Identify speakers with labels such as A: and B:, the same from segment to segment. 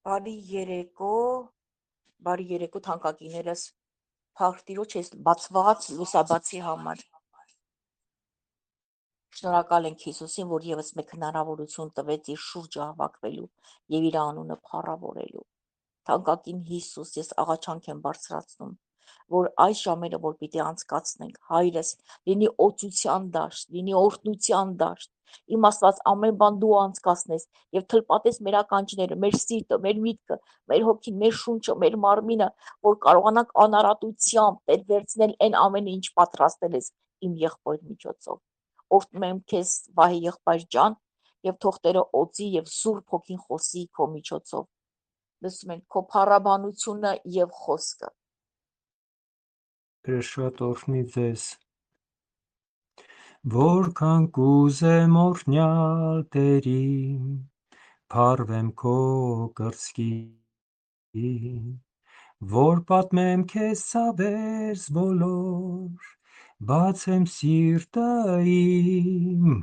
A: Բարի երեկո թանկագիներս, փառք ես բացված լուսաբացի համար։ Շնորհակալ ենք Հիսուսին, որ եւս մեկ հնարավորություն տվեց իր շուրջը հավաքվելու եւ իր անունը փառավորելու։ Թանկագին Հիսուս, ես աղաչանք եմ բարձրացնում, որ այս ժամերը, որ պիտի անցկացնենք, Հայրս, լինի օծության դաշտ, լինի օրհնության դաշտ, իմ Աստված ամեն բան դու անցկացնես եւ թլպատես մեր ականջները, մեր սիրտը, մեր միտքը, մեր հոգին, մեր շունչը, մեր մարմինը, որ կարողանանք անարատությամբ Տեր վերցնել այն ամենը, ինչ պատրաստել ես իմ եղբայր միջոցով։ Օրհնում եմ քեզ, Վահե եղբայր ջան, եւ թող Տերը օծի եւ Սուրբ Հոգին խոսի քո միջոցով։ Լսում ենք քո փառաբանությունը եւ խոսքը։
B: Տերը շատ օրհնի ձեզ։ Որքան կուզեմ օրհնյալ Տերին, փառվեմ քո կրծքին, որ պատմեմ քեզ ցավերս բոլոր, բացեմ սիրտը իմ,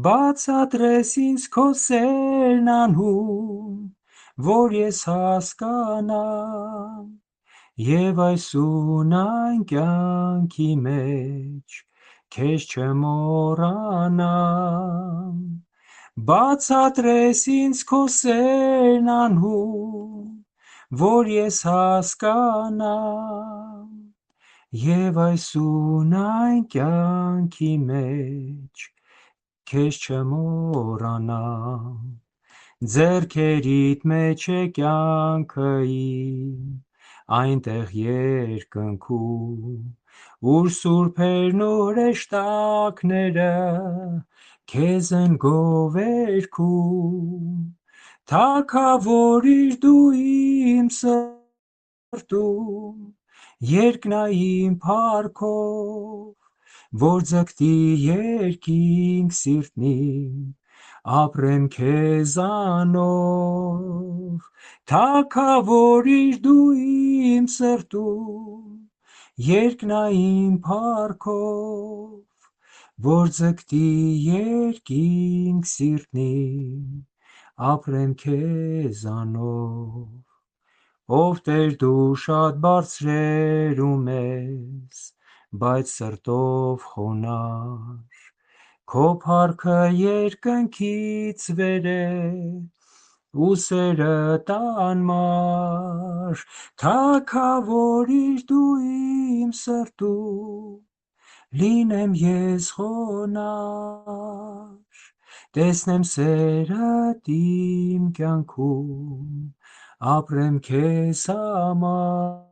B: բացատրես ինձ քո սերն անհուն, որ ես հասկանամ, եւ այսուն այն կյանքի մեջ քեզ չմոռանամ, բացատրես ինձ քո սերն անհուն, որ ես հասկանամ, եւ այսուն այն կյանքի մեջ քեզ չմոռանամ, ձեռքերիդ մեջ է կյանքը իմ, այնտեղ երկնքում, ուր սուրբերն ու հրեշտակները քեզ են գովերգում, թագավորիր դու իմ սրտում, երկնային փառքով, որ ձգտի երկինք սիրտն իմ, ապրեմ քեզանով, թագավորիր դու իմ սրտում, երկնային փառքով, որ ձգտի երկինք սիրտն իմ, ապրեմ քեզանով, ով Տեր դու շատ բարձրերում ես, բայց սրտով խոնար, քո փառքը երկնքից վեր է, ու սերը տանմար, թագավորիր դու իմ սրտում, լինեմ ես խոնար, տեսնեմ սերդ իմ կյանքում, ապրեմ քեզ համար,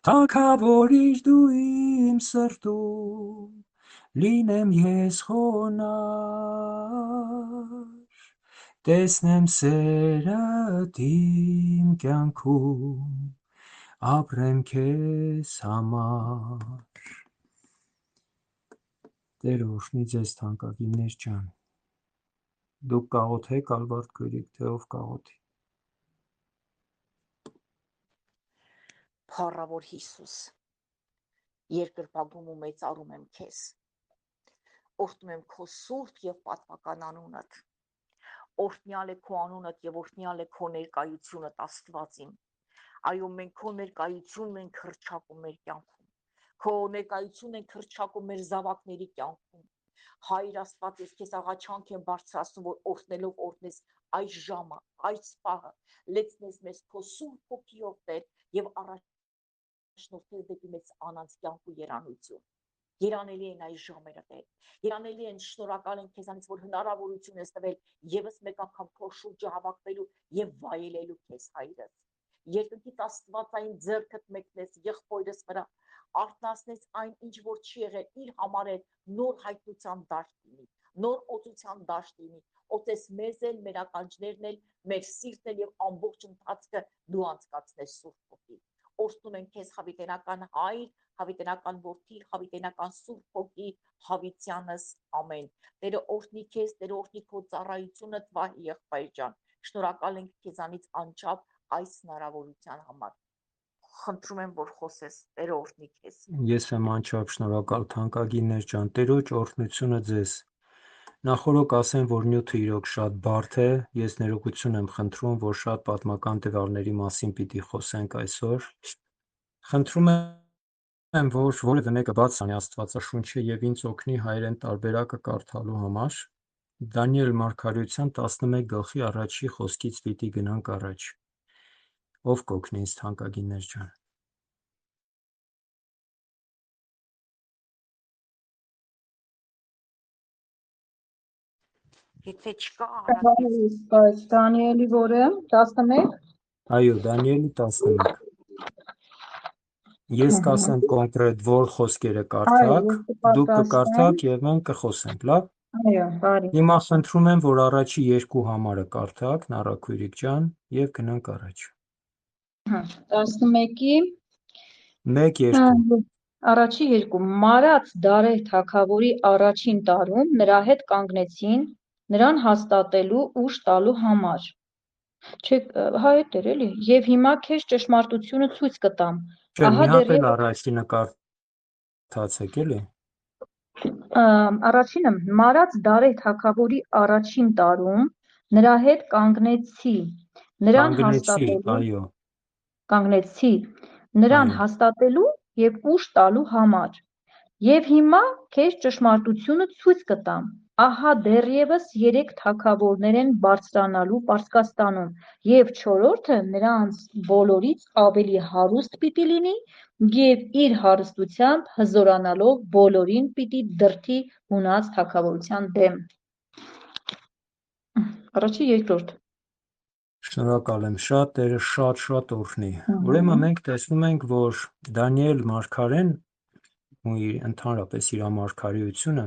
B: թագավորիր դու իմ սրտում, լինեմ ես խոնար, տեսնեմ սերդ իմ կյանքում, ապրեմ քեզ համար։ Տեր օրհնի ձեզ թանկագիններ ջան։ Դուք կաղոթեք Ալբարդ Քույրիկ, թե ով կաղոթի։
A: Փառավոր Հիսուս, երկրպագում ու մեծարում եմ քեզ։ Օրհնում եմ քո սուրբ եւ պատվական անունդ։ Օրհնյալ է քո անունդ եւ օրհնյալ է քո ներկայությունդ Աստվածին։ Այո, մենք քո ներկայությունն ենք հռչակում մեր կյանքում։ Քո ներկայությունն ենք հռչակում մեր զավակների կյանքում։ Հայր Աստված, ես քեզ աղաչանք եմ բարձրացնում, որ օրհնելով օրհնես այս ժամը, այս պահը, լեցնես մեզ քո սուրբ հոգիով Տեր եւ առաջնորդես դեպի մեծ անանց կյանք ու երանություն։ Երանելի են այս ժամերը Տեր։ Երանելի են, շնորհակալ ենք քեզանից, որ հնարավորություն ես տվել եւս մեկ անգամ քո շուրջը հավաքվելու եւ վայելելու քեզ, Հայրս։ Երկնքից Աստվածային ձեռքդ մեկնես եղբորս վրա, արթնացնես այն, ինչ որ չի եղել, իր համար է նոր հայտնության դաշտ լինի, նոր օծության դաշտ լինի, օծես մեզ էլ, մեր ականջներն էլ, մեր սիրտն էլ եւ ամբողջ ընթացքը դու անցկացնես Սուրբ Հոգի։ Օրհնում ենք քեզ հավիտենական Հայր, հավիտենական Որդի, հավիտենական Սուրբ Հոգի, հավիտյանս ամեն։ Տերը օրհնի քեզ, Տերը օրհնի քո ծառայությունը, Վահե եղբայր ջան։ Շնորհակալ ենք քեզանից անչափ այս հնարավորության համար։ Խնդրում եմ, որ խոսես, Տերը օրհնի քեզ։
B: Ես եմ անչափ շնորհակալ թանկագիններ ջան, Տերոջ օրհնությունը ձեզ։ Նախորոք ասեմ, որ նյութը իրոք շատ բարդ է, ես ներողություն եմ խնդրում, որ շատ պատմական տվյալների մասին պիտի խոսենք այսօր, խնդրում եմ, որ որևէ մեկը բաց անի Աստվածաշունչը և ինձ օգնի հայերեն տարբերակը կարդալու համար, Դանիել մարգարեության 11 գլխի 1 խոսքից պիտի գնանք առաջ, ով կօգնի ինձ թանկագիններ ջան:
A: Եթե չկա Արաքես,
C: Բայց Դանիելի որը 11
B: Այո, Դանիելի 11 Ես կասեմ կոնկրետ որ խոսքերը
C: Այո,
B: կարդաք,
C: ես
B: դուք
C: կպատասխանեմ։
B: կկարդաք և մենք կխոսենք, լավ:
C: Այո, բարի։
B: Հիմա խնդրում եմ, որ առաջի երկու համարը կարդաք, Նարաքույրիկ ջան, և գնանք առաջ:
C: 11-ի
B: 1-2
C: առաջի երկու Մարաց Դարեհ թագավորի առաջին տարում նրա հետ կանգնեցին նրան հաստատելու ուժ տալու համար։ Հայետ էր էլի։ Եվ հիմա քեզ ճշմարտությունը ցույց կտամ։
B: Չէ, մի
C: Ահա
B: հատ էլ
C: դեռևս
B: առաջինը կարդացեք էլի:
C: առաջինը Մարաց Դարեհ թագավորի առաջին տարում նրա հետ կանգնեցի նրան
B: այո,
C: հաստատելու և ուժ տալու համար։ Եվ հիմա քեզ ճշմարտությունը ցույց կտամ. ահա դեռևս 3 թագավորներ են բարձրանալու Պարսկաստանում, և չորրորդը նրանց բոլորից ավելի հարուստ պիտի լինի և իր հարստությամբ հզորանալով բոլորին պիտի դրդի մնաց թագավորության դեմ։ Առաջի երկրորդ
B: Շնորհակալ եմ շատ, Տերը շատ օրհնի: Ուրեմն մենք տեսնում ենք, որ Դանիել մարգարեն ու ընդհանրապես իր մարգարեությունը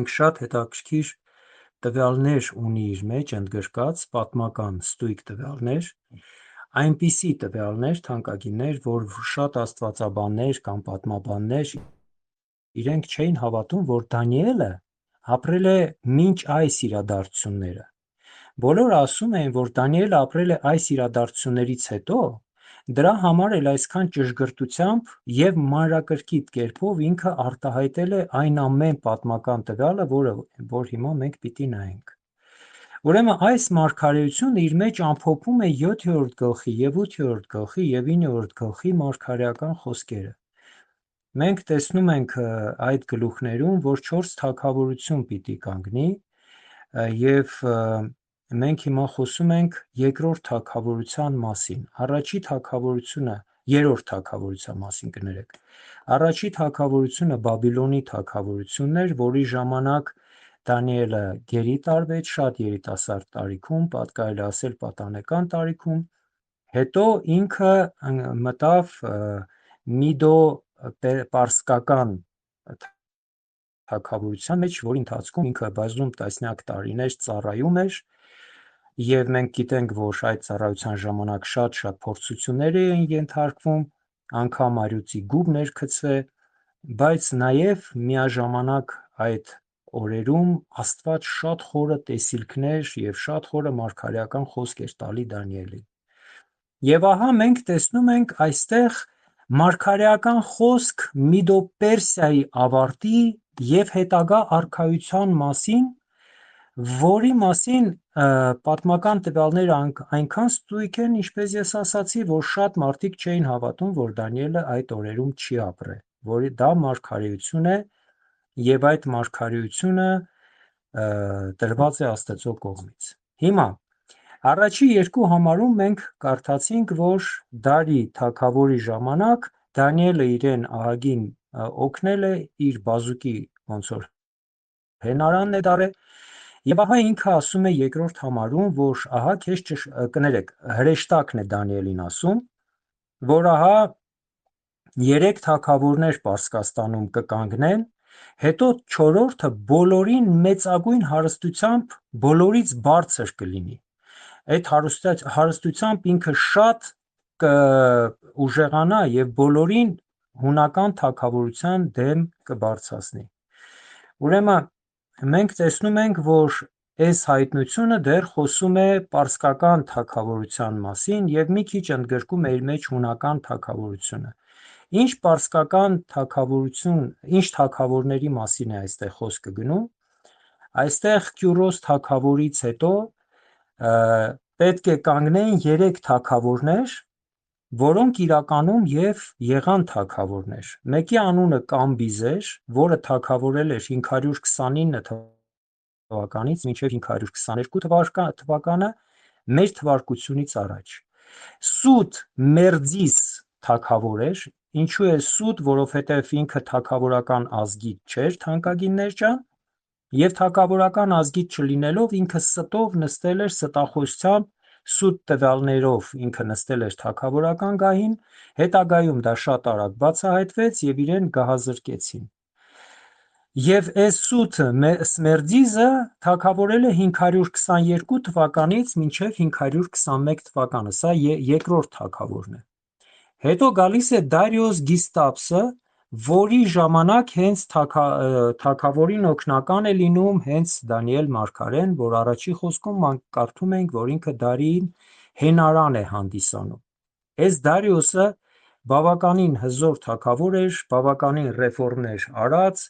B: ինքը շատ հետաքրքիր տվյալներ ունի իր մեջ ընդգրկած, պատմական ստույգ տվյալներ, այնպիսի տվյալներ, թանկագիններ, որ շատ աստվածաբաններ կամ պատմաբաններ իրենք չէին հավատում, որ Դանիելը ապրել է մինչ այս իրադարձությունները: Բոլորը ասում էին, որ Դանիելը ապրել է այս իրադարձություններից հետո, դրա համար էլ այսքան ճշգրտությամբ և մանրակրկիտ կերպով ինքը արտահայտել է այն ամեն պատմական տվյալը, որ հիմա մենք պիտի նայենք: Ուրեմն այս մարգարեությունը իր մեջ ամփոփում է 7-րդ գլխի և 8-րդ գլխի և 9-րդ գլխի մարգարեական խոսքերը: Մենք տեսնում ենք այդ գլուխներում, որ 4 թագավորություն պիտի կանգնի և մենք հիմա խոսում ենք երկրորդ թագավորության մասին, երրորդ թագավորության մասին կներեք: Առաջի թագավորությունը Բաբիլոնի թագավորությունն էր, որի ժամանակ Դանիելը գերի տարվեց շատ երիտասարդ տարիքում, կարելի է ասել պատանեկան տարիքում, հետո ինքը մտավ Միդո-պարսկական թագավորության մեջ, որի ընթացքում ինքը բազում տասնյակ տարիներ ծառայում էր և մենք գիտենք, որ այդ ծառայության ժամանակ շատ փորձություններ էին ենթարկվում, անգամ առյուծի գուբ ներգծվե, բայց նաև միաժամանակ այդ օրերում Աստված շատ խորը տեսիլքներ և շատ խորը մարգարեական խոսք էր տալի Դանիելին: Եվ ահա մենք տեսնում ենք այստեղ մարգարեական խոսք Միդո-Պերսիայի ավարտի և հետագա առքայության մասին, որի մասին պատմական տվյալները այնքան ստույգ են, ինչպես ես ասացի, որ շատ մարդիկ չէին հավատում, որ Դանիելը այդ օրերում չի ապրել, որ դա մարգարեություն է և այդ մարգարեությունը տրված է Աստծո կողմից: Հիմա առաջի երկու համարում մենք կարդացինք, որ Դարի թագավորի ժամանակ Դանիելը իրեն ահագին օգնել է, իր բազուկի հենարանն է դարձել և ահա ինքը ասում է երկրորդ համարում, որ ահա հրեշտակն է Դանիելին ասում, որ ահա 3 թագավորներ Պարսկաստանում կկանգնեն, հետո չորրորդը բոլորին մեծագույն հարստությամբ բոլորից բարձր կլինի, այդ հարստությամբ ինքը շատ կուժեղանա և բոլորին հունական թագավորության դեմ կբարձրացնի: Ուրեմն մենք տեսնում ենք, որ այս հայտնությունը դեռ խոսում է պարսկական թագավորության մասին և մի քիչ ընդգրկում է իր մեջ հունական թագավորությունը: Ինչ թագավորների մասին է այստեղ խոսքը գնում: Այստեղ Կյուրոս թագավորից հետո պետք է կանգնեն 3 թագավորներ, որոնք իրականում եւ եղան թագավորներ։ Մեկի անունը Կամբիզ էր, որը թագավորել էր 529 թվականից մինչև 522 թվականը մեր թվարկությունից առաջ։ Սուտ Մերձիս թագավոր էր, ինչու է սուտ, որովհետև ինքը թագավորական ազգից չէր, թանկագիններ ջան, եւ թագավորական ազգից չլինելով ինքը ստով նստել էր ստախոսությամբ, սուտ տվյալներով ինքը նստել էր թագավորական գահին, հետագայում դա շատ արագ բացահայտվեց եւ իրեն գահազրկեցին։ Եվ այս սուտ Սմերձիզը թագավորել է 522 թվականից մինչև 521 թվականը, սա երկրորդ թագավորն է։ Հետո գալիս է Դարիոս Գիստապսը, որի ժամանակ հենց թագավորին օգնական է լինում հենց Դանիել մարգարեն, որ առաջի խոսքում կարդում ենք, որ ինքը Դարիին հենարան է հանդիսանում։ Այս Դարիոսը բավականին հզոր թագավոր էր, բավականին ռեֆորմներ արած,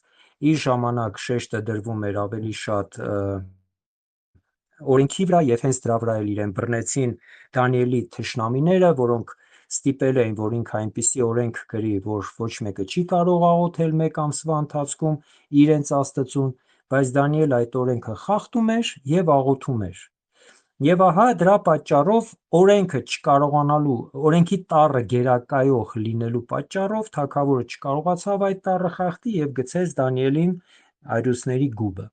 B: իր ժամանակ շեշտը դրվում էր ավելի շատ օրենքի վրա եւ հենց դրա վրա էլ իրեն բռնեցին Դանիելի թշնամիները, որոնք ստիպել էին, որ ինքը այնպիսի օրենք գրի, որ ոչ մեկը չի կարող աղոթել 1 ամսվա ընթացքում իրենց Աստծուն, բայց Դանիել այդ օրենքը խախտում էր եւ աղոթում էր։ Եվ ահա դրա պատճառով օրենքը չկարողանալու, օրենքի տառը գերակայող լինելու պատճառով թագավորը չկարողացավ այդ տառը խախտի եւ գցեց Դանիելին այրուսների գուբը։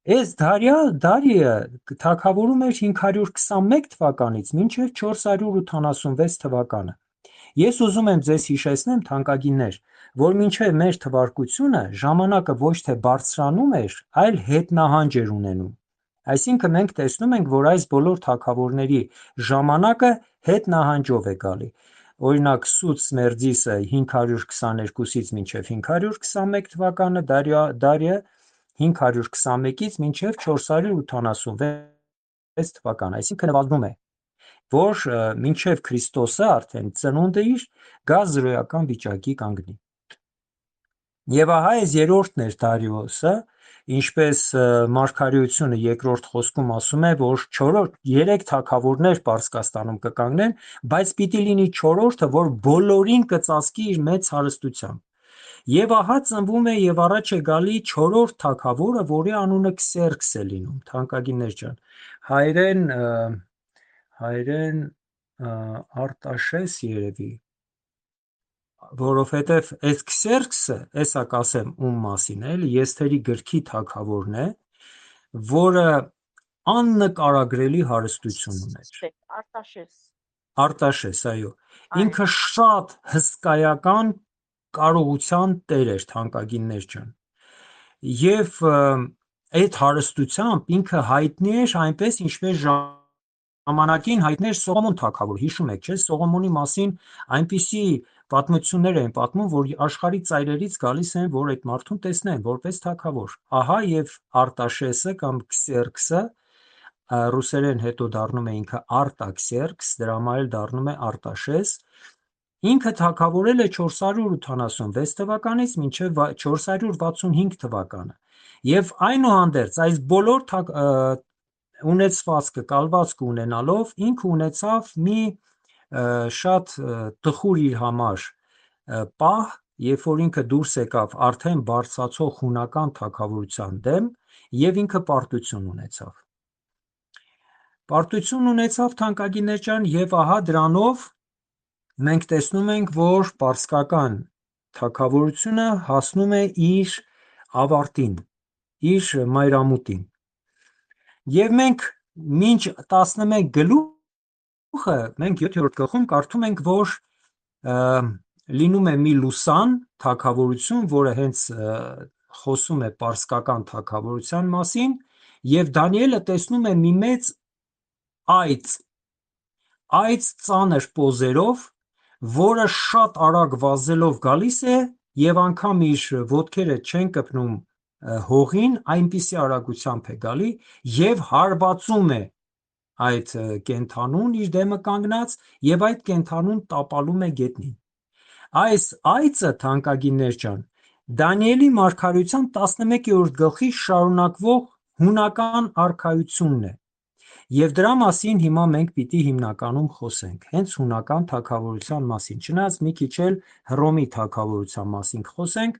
B: Այս Դարիը թագավորում էր 521 թվականից մինչև 486 թվականը։ Ես ուզում եմ ձեզ հիշեցնեմ, թանկագիններ, որ մինչև մեր թվարկությունը ժամանակը ոչ թե բարձրանում էր, այլ հետնահանջ էր ունենում։ Այսինքն մենք տեսնում ենք, որ այս բոլոր թագավորների ժամանակը հետնահանջով է գալի։ Օրինակ Սուտ Սմերձիսը 522-ից մինչև 521 թվականը, Դարիը 521-ից մինչև 486 թվական, այսինքն նվազում է, որ մինչև Քրիստոսը արդեն ծնունդը իր գազրոյական վիճակի կանգնի։ Եվ ահա այս երրորդն էր Դարիոսը, ինչպես Մարգարեությունը երկրորդ խոսքում ասում է, որ 3 թագավորներ Պարսկաստանում կկանգնեն, բայց պիտի լինի 4-րդը, որ բոլորին կծածկի իր մեծ հարստությամբ։ Եվ ահա ծնվում է եւ առաջ է գալի 4-րդ թագավորը, որի անունը Քսերքս է լինում, թանկագիններ ջան։ Հայերեն Արտաշես երևի, որովհետև այս Քսերքսը, էսա կասեմ ում մասին է, էլի Եսթերի գրքի թագավորն է, որը աննկարագրելի հարստություն ուներ։ Արտաշես, այո։ Ինքը շատ հսկայական կարողության տեր էր, թանկագիններ ջան։ Եվ այդ հարստությամբ ինքը հայտնի էր այնպես, ինչպես ժամանակին հայտնի էր Սողոմոն թագավոր, հիշում եք, չէ՞, Սողոմոնի մասին այնպիսի պատմություններ են պատմում, որ աշխարհի ծայրերից գալիս են, որ այդ մարդուն տեսնեն որպես թագավոր։ Ահա եւ Արտաշեսը կամ Քսերքսը, ռուսերեն հետո դառնում է ինքը Արտաքսերքս, դրա համար էլ դառնում է Արտաշես, ինքը թագավորել է 486 թվականից մինչև 465 թվականը։ Եվ այնուհանդերձ այս բոլոր ունեցվածքը, կալվածքը ունենալով, ինքը ունեցավ մի շատ տխուր իր համար պահ, երբ որ ինքը դուրս եկավ արդեն բարձրացող հունական թագավորության դեմ, եւ ինքը պարտություն ունեցավ։ Պարտություն ունեցավ, թանկագիններ ջան, եւ ահա դրանով մենք տեսնում ենք, որ պարսկական թագավորությունը հասնում է իր ավարտին, իր մայրամուտին։ Եվ մենք մինչ 11 գլուխը, մենք 7-րդ գլխում կարդում ենք, որ լինում է մի լուսան թագավորություն, որը հենց խոսում է պարսկական թագավորության մասին, եւ Դանիելը տեսնում է մի մեծ այծ ծանր պոզերով, որը շատ արագ վազելով գալիս է եւ անգամ իր ոտքերը չեն կպնում հողին, այնպիսի արագությամբ է գալի եւ հարվածում է այդ կենդանուն իր դեմը կանգնած եւ այդ կենդանուն տապալում է գետնին։ Այս այծը, թանկագիններ ջան, Դանիելի մարգարեության 11-րդ գլխի շարունակվող հունական արքայությունն է։ Եվ դրա մասին հիմա մենք պիտի հիմնականում խոսենք, հենց հունական թագավորության մասին, չնայած մի քիչ էլ Հռոմի թագավորության մասին խոսենք։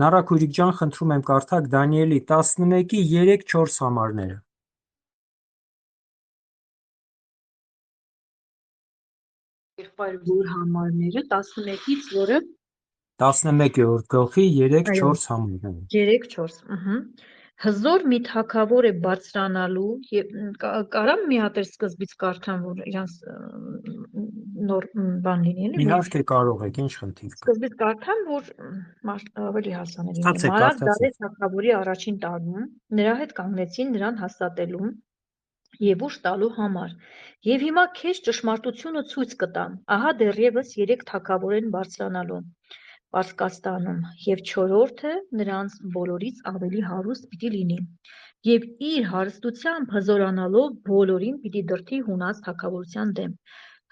B: Նարեկ Հուրիկ ջան, խնդրում եմ կարդաք Դանիելի 11-ի 3-4 համարները։
C: Եղբայր համարները 11-ից, որը
B: 11-րդ գլխի 3-4 համարները։
C: 3-4, հզոր մի թագավոր է բարձրանալու եւ կարամ մի հատ սկզբից կարդամ, որ իրանց նոր բան լինի, էլի։
B: Իհարկե կարող եք, ինչ խնդիր կա։
C: Սկզբից կարդամ, որ ավելի հասանելի լինի։
B: Ստացեք,
C: Մարակ
B: կարդացեք։
C: Դարես թագավորի առաջին տարում նրա հետ կանգնեցին նրան հաստատելու եւ ուժ տալու համար։ Եվ հիմա քեզ ճշմարտությունը ցույց կտամ։ Ահա դեռևս 3 թագավոր են բարձրանալու Պարսկաստանում, եւ 4-րդը նրանց բոլորից ավելի հարուստ պիտի լինի, եւ իր հարստությամբ հզորանալով բոլորին պիտի դրդի հունած թագավորության դեմ։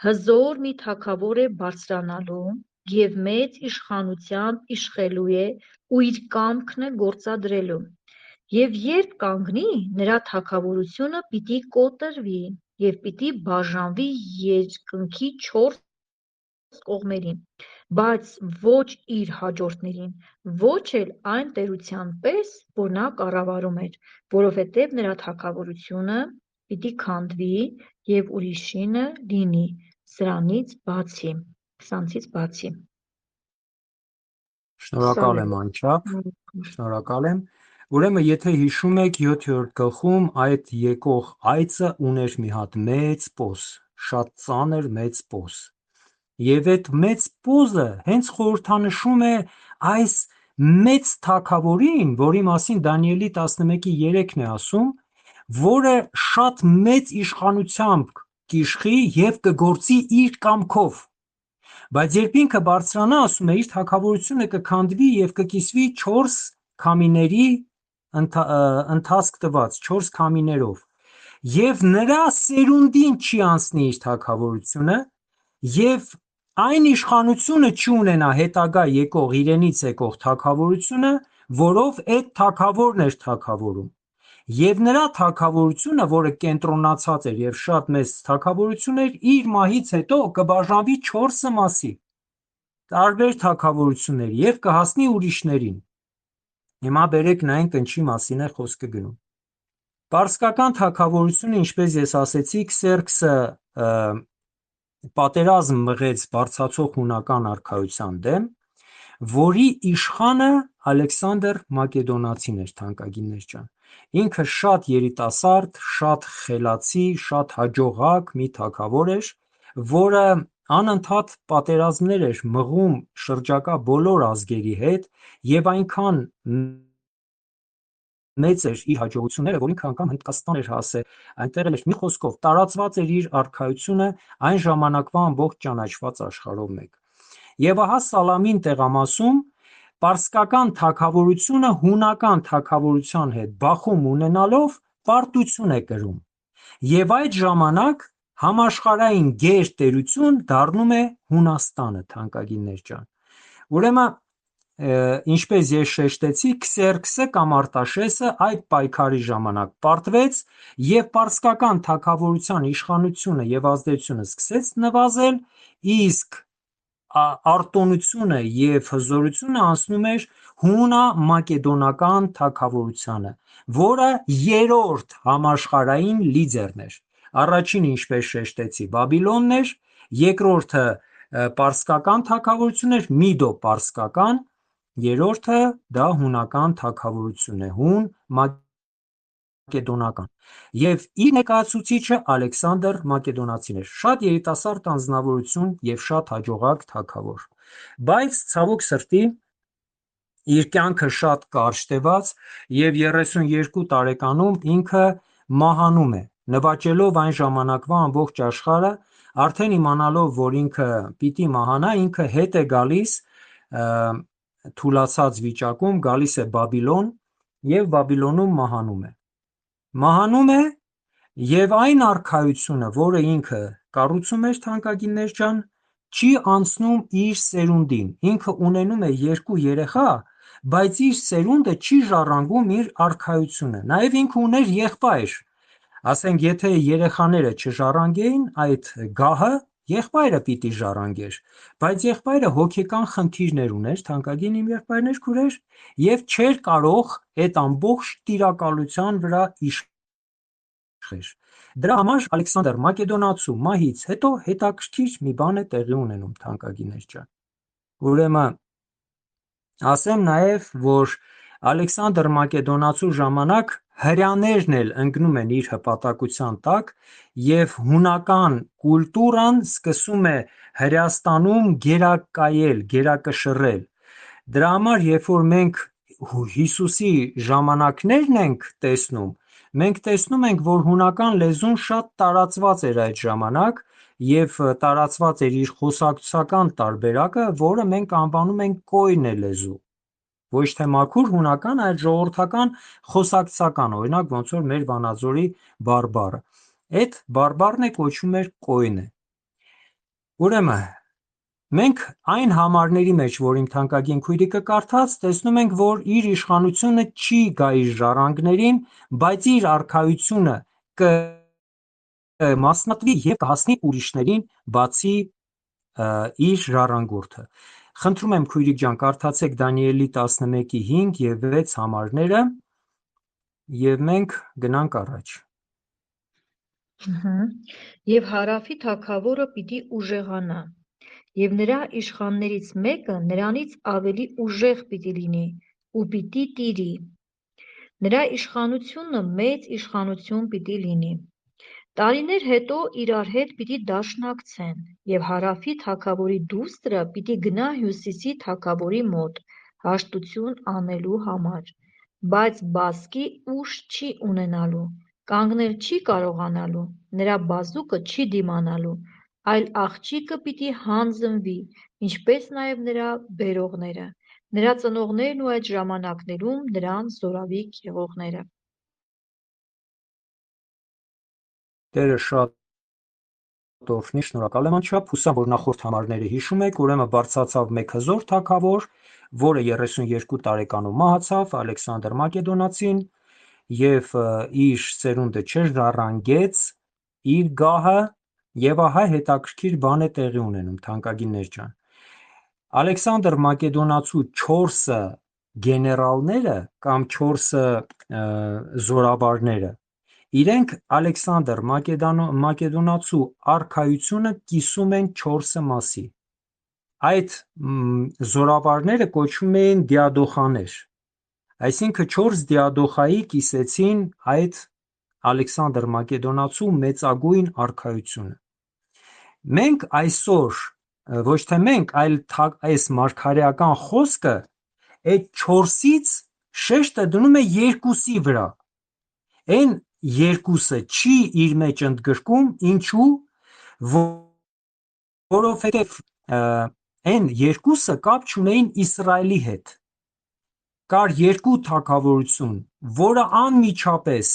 C: Հզոր մի թագավոր է բարձրանալու եւ մեծ իշխանությամբ իշխելու է ու իր կամքն է գործադրելու։ Եվ երբ կանգնի, նրա թագավորությունը պիտի կոտրվի եւ պիտի բաժանվի երկնքի 4 կողմերին, բայց ոչ իր հաջորդներին, ոչ էլ այն տերության պես, որ նա կառավարում էր, որովհետև նրա թագավորությունը պիտի քանդվի եւ ուրիշինը լինի սրանից բացի։
B: Շնորհակալ եմ անչափ, շնորհակալ եմ։ Ուրեմն, եթե հիշում եք 7-րդ գլխում այդ եկող այծը ուներ մի հատ մեծ պոս, շատ ծանր մեծ պոս։ Եվ այդ մեծ պոզը հենց խորհրդանշում է այս մեծ թագավորին, որի մասին Դանիելի 11-ի 3-ն է ասում, որը շատ մեծ իշխանությամբ կիշխի եւ կգործի իր կամքով։ Բայց երբ ինքը բարձրանա, ասում է, իր թագավորությունը կքանդվի եւ կկիսվի 4 քամիների ընթացք տված, 4 քամիներով։ Եվ նրա սերունդին չի անցնի իր թագավորությունը, եւ այն իշխանությունը չի ունենա հետագա եկող իրենից եկող թագավորությունը, որով այդ թագավորն էր թագավորում։ Եվ նրա թագավորությունը, որը կենտրոնացած էր եւ շատ մեծ թագավորություն էր, իր մահից հետո կբաժանվի 4 մասի, տարբեր թագավորությունների եւ կհասնի ուրիշներին։ Հիմա բերեք նայենք ինչի մասին է խոսքը գնում։ Պարսկական թագավորությունը, ինչպես ես ասեցի, Քսերքսը պատերազմ մղեց բարձրացող հունական արքայության դեմ, որի իշխանը Ալեքսանդր Մակեդոնացին էր, թանկագիններ ջան։ Ինքը շատ երիտասարդ, շատ խելացի, շատ հաջողակ մի թագավոր էր, որը անընդհատ պատերազմներ էր մղում շրջակա բոլոր ազգերի հետ եւ այնքան մեծ էր իր հաջողությունները, որ ինքը անգամ Հնդկաստան էր հասել, այնտեղ էր, մի խոսքով տարածված էր իր արքայությունը այն ժամանակվա ամբողջ ճանաչված աշխարհով մեկ։ Եվ ահա Սալամին տեղամասում պարսկական թագավորությունը հունական թագավորության հետ բախում ունենալով պարտություն է կրում։ Եվ այդ ժամանակ համաշխարհային գերտերություն դառնում է Հունաստանը, թանկագիններ ջան։ Ուրեմն, ինչպես ես շեշտեցի, Քսերքսը կամ Արտաշեսը այդ պայքարի ժամանակ պարտվեց եւ պարսկական թագավորության իշխանությունը եւ ազդեցությունը սկսեց նվազել, իսկ արտոնությունը եւ հզորությունը անցնում էր հունա-մակեդոնական թագավորությանը, որը երրորդ համաշխարհային լիդերն էր։ Առաջինը, ինչպես շեշտեցի, Բաբիլոնն էր, երկրորդը պարսկական թագավորություն էր, Միդո-պարսկական, երրորդը դա հունական թագավորություն է, հուն մակեդոնական։ Եվ իր ներկայացուցիչը Ալեքսանդր Մակեդոնացին էր, շատ երիտասարդ անձնավորություն եւ շատ հաջողակ թագավոր։ Բայց ցավոք սրտի իր կյանքը շատ կարճ տևած եւ 32 տարեկանում ինքը մահանում է, նվաճելով այն ժամանակվա ամբողջ աշխարհը, արդեն իմանալով, որ ինքը պիտի մահանա, ինքը հետ է գալիս թուլացած վիճակում, գալիս է Բաբիլոն եւ Բաբիլոնում մահանում է եւ այն արքայությունը, որը ինքը կառուցում էր, թանկագիններ ջան, չի անցնում իր սերունդին։ Ինքը ունենում է 2 երեխա, բայց իր սերունդը չի ժառանգում իր արքայությունը։ Նաև ինքը ուներ եղբայր, ասենք եթե երեխաները չժառանգեին այդ գահը, եղբայրը պիտի ժառանգեր, բայց եղբայրը հոգեկան խնդիրներ ուներ, թանկագին իմ եղբայրներ, քուրեր, եւ չէր կարող այդ ամբողջ տիրակալության վրա իշխեր։ Դրա համար Ալեքսանդր Մակեդոնացու մահից հետո հետաքրքիր մի բան է տեղի ունենում, թանկագիներ ջան։ Ուրեմն ասեմ նաև, որ Ալեքսանդր Մակեդոնացու ժամանակ հրեաներն էլ ընկնում են իր հպատակության տակ եւ հունական կուլտուրան սկսում է Հրեաստանում գերակայել, գերակշռել։ Դրա համար, երբ որ մենք Հիսուսի ժամանակներն ենք տեսնում, մենք տեսնում ենք, որ հունական լեզուն շատ տարածված էր այդ ժամանակ եւ տարածված էր իր խոսակցական տարբերակը, որը մենք անվանում ենք կոյնե լեզու։ Ոչ թե մաքուր հունական, այլ ժողովրդական խոսակցական, օրինակ ոնց որ մեր Վանաձորի բարբառը։ Այդ բարբառն է կոչվում էր կոյնե։ Ուրեմն մենք այն համարների մեջ, որ իմ թանկագին քույրիկը կարդաց, տեսնում ենք, որ իր իշխանությունը չի գա իր ժառանգներին, բայց իր արքայությունը կմասնատվի եւ կհասնի ուրիշներին, բացի իր ժառանգորդը։ Խնդրում եմ քույրիկ ջան, կարդացեք Դանիելի 11:5 եւ 6 համարները եւ մենք գնանք առաջ։
C: Եվ հարավի թագավորը պիտի ուժեղանա, և նրա իշխաններից մեկը նրանից ավելի ուժեղ պիտի լինի ու պիտի տիրի։ Նրա իշխանությունը մեծ իշխանություն պիտի լինի։ Տարիներ հետո իրար հետ պիտի դաշնակցեն, և հարավի թագավորի դուստրը պիտի գնա հյուսիսի թագավորի մոտ հաշտություն անելու համար, բայց բազկի ուժ չի ունենալու, կանգնել չի կարողանալու, նրա բազուկը չի դիմանալու, այլ աղջիկը պիտի հանձնվի, ինչպես նաև նրա բերողները, նրա ծնողներն ու այդ ժամանակներում նրան զորավիք եղողները։
B: Տերը շատ օրհնի, շնորհակալ եմ անչափ, հուսամ, որ նախորդ համարները հիշում եք, ուրեմն բարձրացավ մեկ հզոր թագավոր, որը 32 տարեկանում մահացավ, Ալեքսանդր Մակեդոնացին, եւ իր սերունդը չժառանգեց իր գահը, եւ ահա հետաքրքիր բան է տեղի ունենում, թանկագիններ ջան։ Ալեքսանդր Մակեդոնացու 4 գեներալները կամ 4 զորավարները իրենք Ալեքսանդր Մակեդոնացու արքայությունը կիսում են 4 մասի։ Այդ զորավարները կոչվում էին դիադոխաներ, այսինքն 4 դիադոխայի կիսեցին այդ Ալեքսանդր Մակեդոնացու մեծագույն արքայությունը։ Մենք այսօր, ոչ թե մենք, այլ այս մարգարեական խոսքը այդ 4-ից շեշտը դնում է 2-ի վրա։ Այն 2-ը չի իր մեջ ընդգրկում, ինչու, որովհետև այն 2-ը կապ չունեին Իսրայելի հետ։ Կար 2 թագավորություն, որը անմիջապես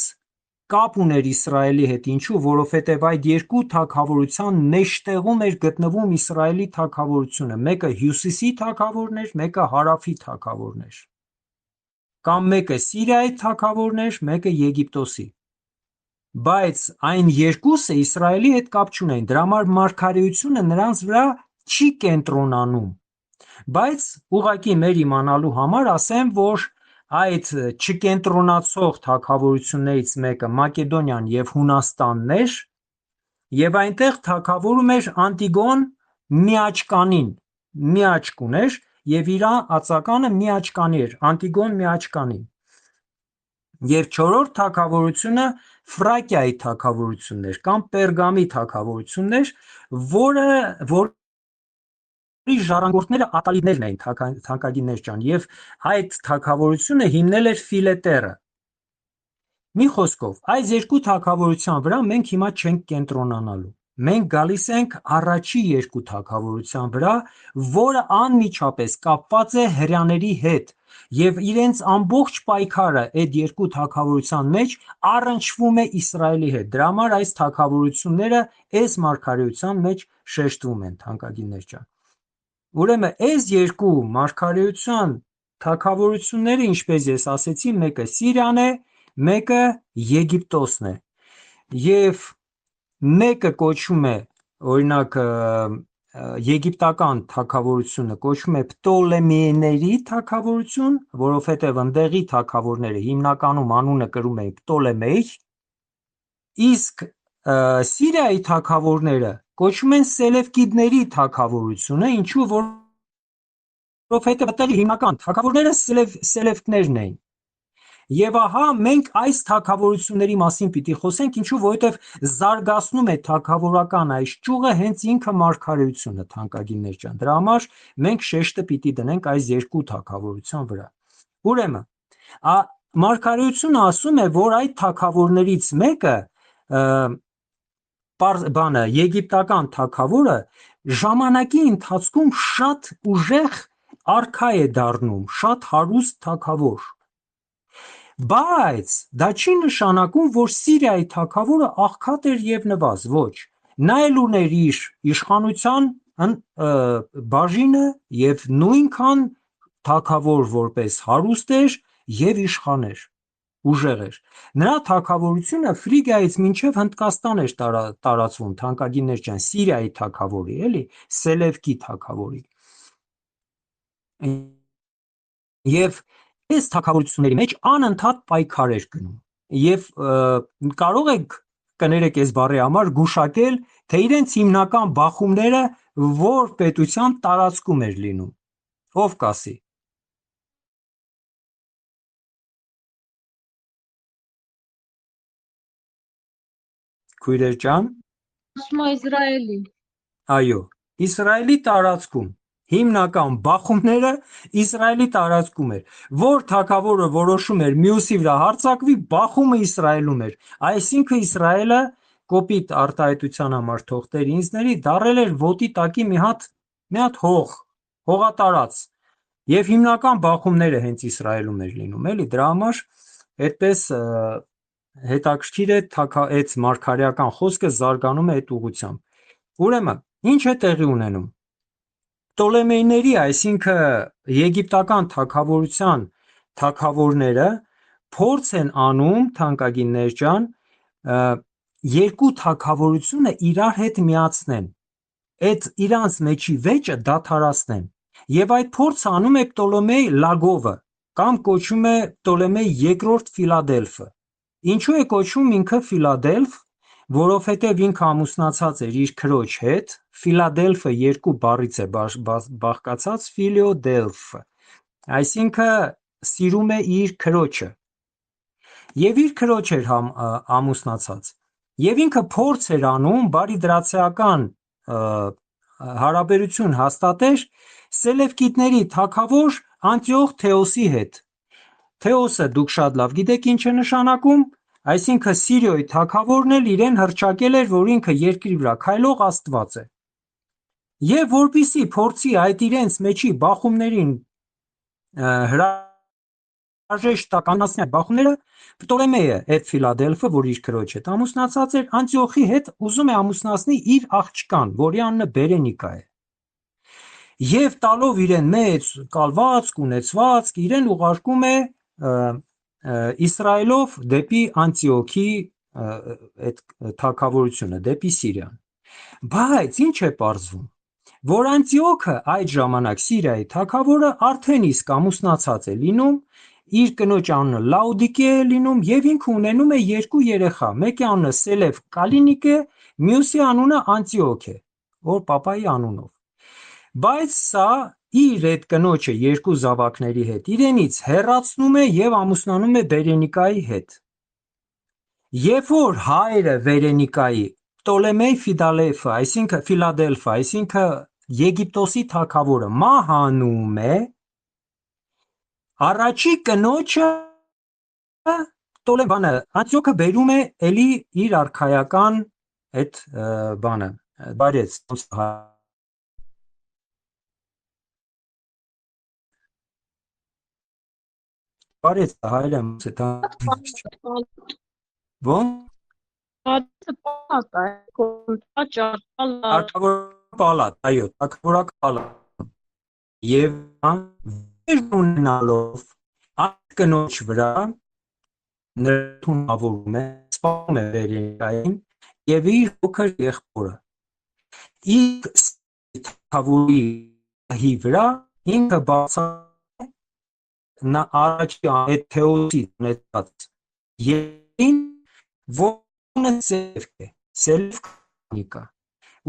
B: կապ ուներ Իսրայելի հետ, ինչու, որովհետև այդ 2 թագավորության մեջտեղում էր գտնվում Իսրայելի թագավորությունը, մեկը հյուսիսի թագավորն էր, մեկը հարավի թագավորն էր, կամ մեկը Սիրիայի թագավորն էր, մեկը Եգիպտոսի, բայց այն 2-ը Իսրայելի հետ կապ չունեին, դրա համար մարգարեությունը նրանց վրա չի կենտրոնանում, բայց ուղղակի մեր իմանալու համար ասեմ, որ այդ չկենտրոնացող թագավորություններից մեկը Մակեդոնիան եւ Հունաստանն էր, եւ այնտեղ թագավորում էր Անտիգոն Միաճկանին, միաճկ ուներ եւ իր ածականը Միաճկանի էր, Անտիգոն Միաճկանին։ Եվ 4-րդ թագավորությունը Ֆրակիայի թագավորությունն էր կամ Պերգամի թագավորությունն էր, որի ժառանգորդները ատալիդներն էին, թանկագիններ ջան, եւ այդ թագավորությունը հիմնել էր Ֆիլետերը։ Մի խոսքով, այս 2 թագավորության վրա մենք հիմա չենք կենտրոնանալու։ Մենք գալիս ենք առաջի 2 թագավորության վրա, որը անմիջապես կապված է հրեաների հետ, եւ իրենց ամբողջ պայքարը այդ 2 թագավորության մեջ առնչվում է Իսրայելի հետ։ Դրա համար այս թագավորությունները այս մարգարեության մեջ շեշտվում են, թանկագիններ ջան։ Ուրեմն այս 2 մարգարեության թագավորությունները, ինչպես ես ասեցի, մեկը Սիրիան է, մեկը Եգիպտոսն է, եւ մեկը կոչվում է, օրինակ, եգիպտական թագավորությունը կոչվում է Պտոլեմեյների թագավորություն, որովհետև ընդեղի թագավորները հիմնականում անունը կրում էին Պտոլեմեյ, իսկ Սիրիայի թագավորները կոչվում են Սելևկիդների թագավորությունը, ինչու որովհետև այդտեղի հիմնական թագավորները Սելևկներն էին։ Եվ ահա մենք այս թագավորությունների մասին պիտի խոսենք, ինչու որովհետև զարգացնում է թագավորական այս ճյուղը հենց ինքը մարգարեությունը, թանկագիններ ջան։ Դրա համար մենք շեշտը պիտի դնենք այս երկու թագավորության վրա։ Ուրեմն, մարգարեությունը ասում է, որ այդ թագավորներից մեկը եգիպտական թագավորը ժամանակի ընթացքում շատ ուժեղ արքա է դառնում, շատ հարուստ թագավոր։ Բայց դա չի նշանակում, որ Սիրիայի թագավորը աղքատ էր եւ նվազ, ոչ։ Նա էլ ուներ իր իշխանության բաժինը եւ նույնքան թագավոր որպես հարուստ էր եւ իշխան էր, ուժեղ էր։ Նրա թագավորությունը Ֆրիգիայից մինչև Հնդկաստան էր տարածվում, թանկագիններ ջան, Սիրիայի թագավորի, էլի, Սելևկի թագավորի։ Եվ այս թագավորությունների մեջ անընդհատ պայքար էր գնում եւ կարող եք կներեք այս բառի համար գուշակել, թե իրենց հիմնական բախումները որ պետության տարածքում էր լինում, ով կասի։ Քույրեր ջան,
C: ասում է Իսրայելի։
B: Այո, Իսրայելի տարածքում հիմնական բախումները Իսրայելի տարածքում էր, որ թագավորը որոշում էր մյուսի վրա հարձակվի, բախումը Իսրայելում էր, այսինքն Իսրայելը կոպիտ արտահայտության համար թողտեր ինձների դարել էր ոտի տակի մի հատ հողատարած, եւ հիմնական բախումները հենց Իսրայելում էր լինում, էլի, դրա համար այդպես հետաքրքիր է այդ մարգարեական խոսքը զարգանում է այդ ուղղությամբ։ Ուրեմն, ինչ է տեղի ունենում։ Պտոլեմեյների, այսինքն եգիպտական թագավորության թագավորները փորձ են անում, թանկագիններ ջան, երկու թագավորությունը իրար հետ միացնեն, այդ իրանց մեջի վեճը դադարեցնեն։ Եվ այդ փորձը անում է Պտոլեմեյ Լագովը, կամ կոչվում է Պտոլեմեյ II Ֆիլադելֆը։ Ինչու է կոչվում ինքը Ֆիլադելֆ, որովհետև ինքը ամուսնացած էր իր քրոջ հետ, Ֆիլադելֆը երկու բառից է բաղկացած, Ֆիլիոդելֆ, այսինքն սիրում է իր քրոջը, եւ իր քրոջ էր ամուսնացած, եւ ինքը փորձ էր անում բարիդրացիական հարաբերություն հաստատեր Սելևկիդների թագավոր Անտիոխ Թեոսի հետ։ Թեոսը դուք շատ լավ գիտեք ինչ է նշանակում, այսինքն Սիրիոյի թագավորն էլ իրեն հռչակել էր, որ ինքը երկրի վրա քայլող աստված է։ Եվ որպեսզի փորձի այդ իրենց մեջի բախումներին հրաժեշտ կանացնի այդ բախումները, Պտոլեմեյը, այդ Ֆիլադելֆը, որ իր քրոջ հետ ամուսնացած էր, Անտիոխի հետ ուզում է ամուսնացնի իր աղջկան, որի անունը Բերենիկա է։ Եվ տալով իրեն մեծ կալվածք, ունեցվածք, իրեն ուղարկում է Իսրայելով դեպի Անտիոքի այդ թագավորությունը, դեպի Սիրիան։ Բայց ինչ է պարզվում, որ Անտիոքը այդ ժամանակ Սիրիայի թագավորը արդեն իսկ ամուսնացած է լինում, իր կնոջ անունը Լաուդիկե է լինում եւ ինքը ունենում է երկու երեխա, մեկի անունը Սելև Կալինիկ է, մյուսի անունը Անտիոք է, որ պապայի անունով։ Բայց սա իր այդ կնոջը երկու զավակների հետ իրենից հեռացնում է եւ ամուսնանում է Բերենիկայի հետ։ Երբ որ հայրը Բերենիկայի Պտոլեմեյ Ֆիլադելֆը, այսինքն Եգիպտոսի թագավորը մահանում է, առաջի կնոջը Անտիոքը բերում է էլի իր արքայական այդ բանը, բարեց հայրը ո՞ն Թագավոր պալատ, այո, թագավորական պալատ։ Եվ ունենալով այդ կնոջ վրա նրբությունավորում է, սպանում է վերերկային եւ իր փոքր եղբորը։ Իսկ թագավորի հի վրա ինքը բացառ նա առաջի Թեոսի ունեցած ելին, որը սելֆկա,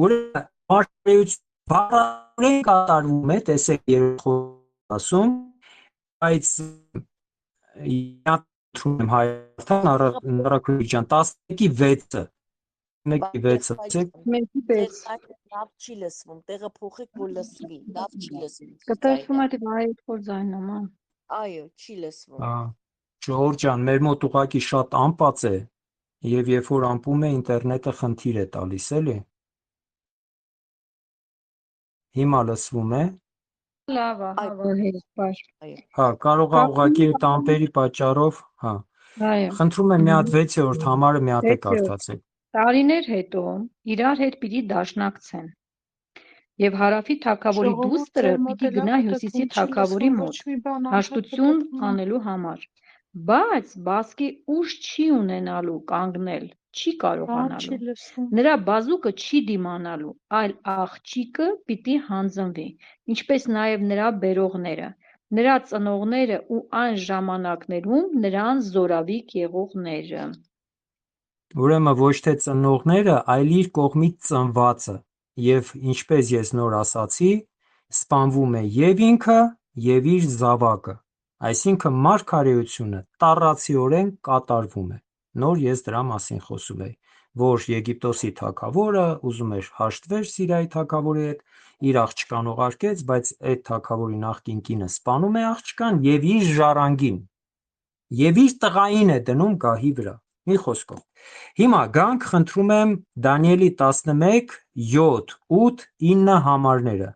B: ուրեմն մարգարեություն բառորեն կատարվում է, տեսեք երբ ասում, բայց թվում հայաստան առաքուրջան 11:6
A: Լավ չի լսվում, տեղը փոխեք, որ լսվի, լավ չի լսվում։
C: Կտեսվում է այդ որ ձայնաման։
A: Այո, չի լսվում։
B: Ժողովուրդ ջան, մեր մոտ ուղղակի շատ անպած է եւ երբ որ ամպում է ինտերնետը խնդիր է տալիս, էլի։ Հիմա լսվում է։
C: Լավ է, հավահեր։
B: Կարող է ուղղակի այդ ամպերի պատճառով,
C: Այո։
B: Խնդրում եմ մի հատ 6-րդ համարը մի հատ է կարդացեք։
C: Տարիներ հետո իրար հետ պիտի դաշնակցեն։ Եվ հարավի թագավորի դուստրը պիտի գնա հյուսիսի թագավորի մոտ, հաշտություն անելու համար։ Բայց բասկի ուժ չի ունենալու կանգնել, չի կարողանալու։ Նրա բազուկը չի դիմանալու, այլ աղջիկը պիտի հանձնվի, ինչպես նաև նրա բերողները, նրա ծնողները ու այն ժամանակներում նրան զորավիք եղողները։
B: Ուրեմն ոչ թե ծնողները, այլ իր կողմից ծնվածը, եւ ինչպես ես նոր ասացի, սպանվում է եւ ինքը, եւ իր զավակը, այսինքն մարգարեությունը տառացիորեն կատարվում է։ Նոր ես դրա մասին խոսում եի, որ Եգիպտոսի թագավորը ուզում էր հաշտվել Սիրիայի թագավորի հետ, իր աղջկան ուղարկեց, բայց այդ թագավորի նախկին կինը սպանում է աղջկան եւ իր ժառանգին եւ իր տղային է դնում գահի վրա։ Մի խոսքով։ Հիմա գանք, խնդրում եմ, Դանիելի 11, 7, 8, 9 համարները։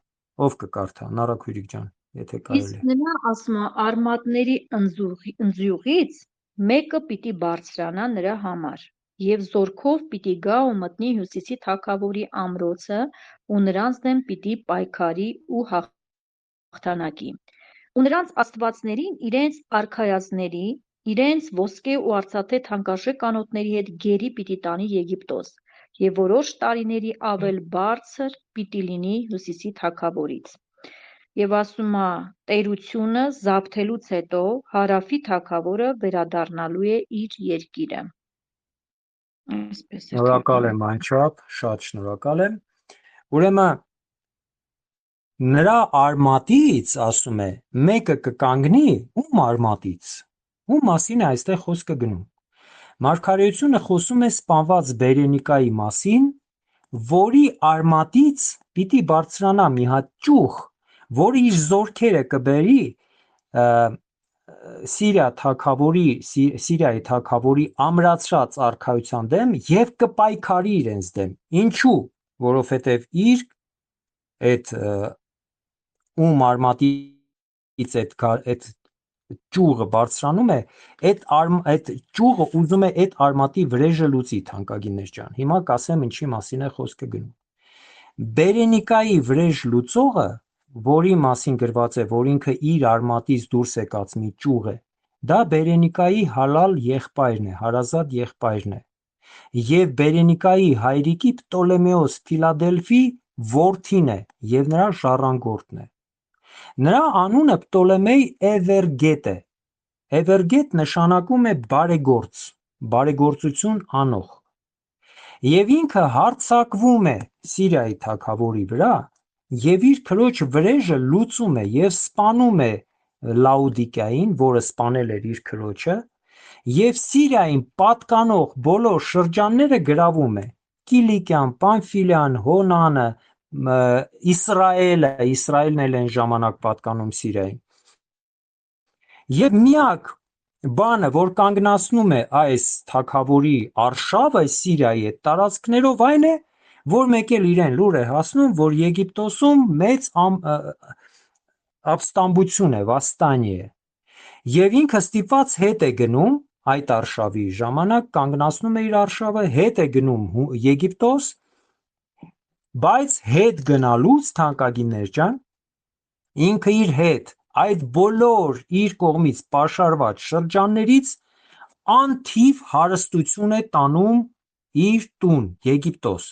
B: Ով կկարդա, Նարաքույրիկ ջան, եթե կարելի է։
C: Իսկ նրա ասում արմատների ընձյուղից մեկը պիտի բարձրանա նրա համար, եւ զորքով պիտի գա ու մտնի հյուսիսի թագավորի ամրոցը ու նրանց դեմ պիտի պայքարի ու հաղթանակի։ Ու նրանց աստվածներին իրենց արքայազների, իրենց ոսկե ու արծաթե թանկարժեք կանոթների հետ գերի պիտի տանի Եգիպտոս, եւ որոշ տարիների ավել բարձր պիտի լինի հյուսիսի թագավորից։ Եվ ասում է, տերությունը զավթելուց հետո հարավի թագավորը վերադառնալու է իր երկիրը։
B: Շնորհակալ եմ անչափ, շատ շնորհակալ եմ։ Ուրեմն նրա արմատից, ասում է, մեկը կկանգնի, ում արմատից, ում մասին է այստեղ խոսքը գնում։ Մարգարեությունը խոսում է սպանված Բերենիկայի մասին, որի արմատից պիտի բարձրանա մի հատ ճյուղ, որը իր զորքերը կբերի Սիրիայի թագավորի ամրացրած արքայության դեմ եւ կպայքարի իրենց դեմ։ Ինչու՞, որովհետեւ իր այդ ում արմատից այդ ճյուղը բարձրանում է, այդ ճյուղը ուզում է այդ արմատի վրեժը լուծի, թանկագիններ ջան։ Հիմա կասեմ ինչի մասին է խոսքը գնում։ Բերենիկայի վրեժ լուծողը, որի մասին գրված է, որ ինքը իր արմատից դուրս եկած մի ճյուղ է, դա Բերենիկայի հալալ եղբայրն է, հարազատ եղբայրն է, եւ Բերենիկայի հայրիկի Պտոլեմեոս Ֆիլադելֆի որդին է եւ նրա ժառանգորդն է։ Նրա անունը Պտոլեմեյ Էվերգետ է։ Էվերգետ նշանակում է բարեգործ, բարեգործություն անող։ Եվ ինքը հարձակվում է Սիրիայի թագավորի վրա եւ իր քրոջ վրեժը լուծում է եւ սպանում է Լաուդիկիային, որը սպանել էր իր քրոջը, եւ Սիրիային պատկանող բոլոր շրջանները գրավում է։ Կիլիկիան, Պամֆիլիան, Հոնանը, Իսրայելն էլ այն ժամանակ պատկանում Սիրիային։ Եվ միակ բանը, որ կանգնացնում է այս թագավորի արշավը Սիրիայի այդ տարածքներով, այն է, որ մեկ էլ իրեն լուր է հասնում, որ Եգիպտոսում մեծ ապստամբություն է, վաստանի է։ Եվ ինքը ստիպված հետ է գնում այդ արշավի ժամանակ, կանգնացնում է իր արշավը, հետ է գնում Եգիպտոս, բայց հետ գնալուց, թանկագիններ ջան, ինքը իր հետ այդ բոլոր իր կողմից պաշարված շրջաններից անթիվ հարստություն է տանում իր տուն Եգիպտոս,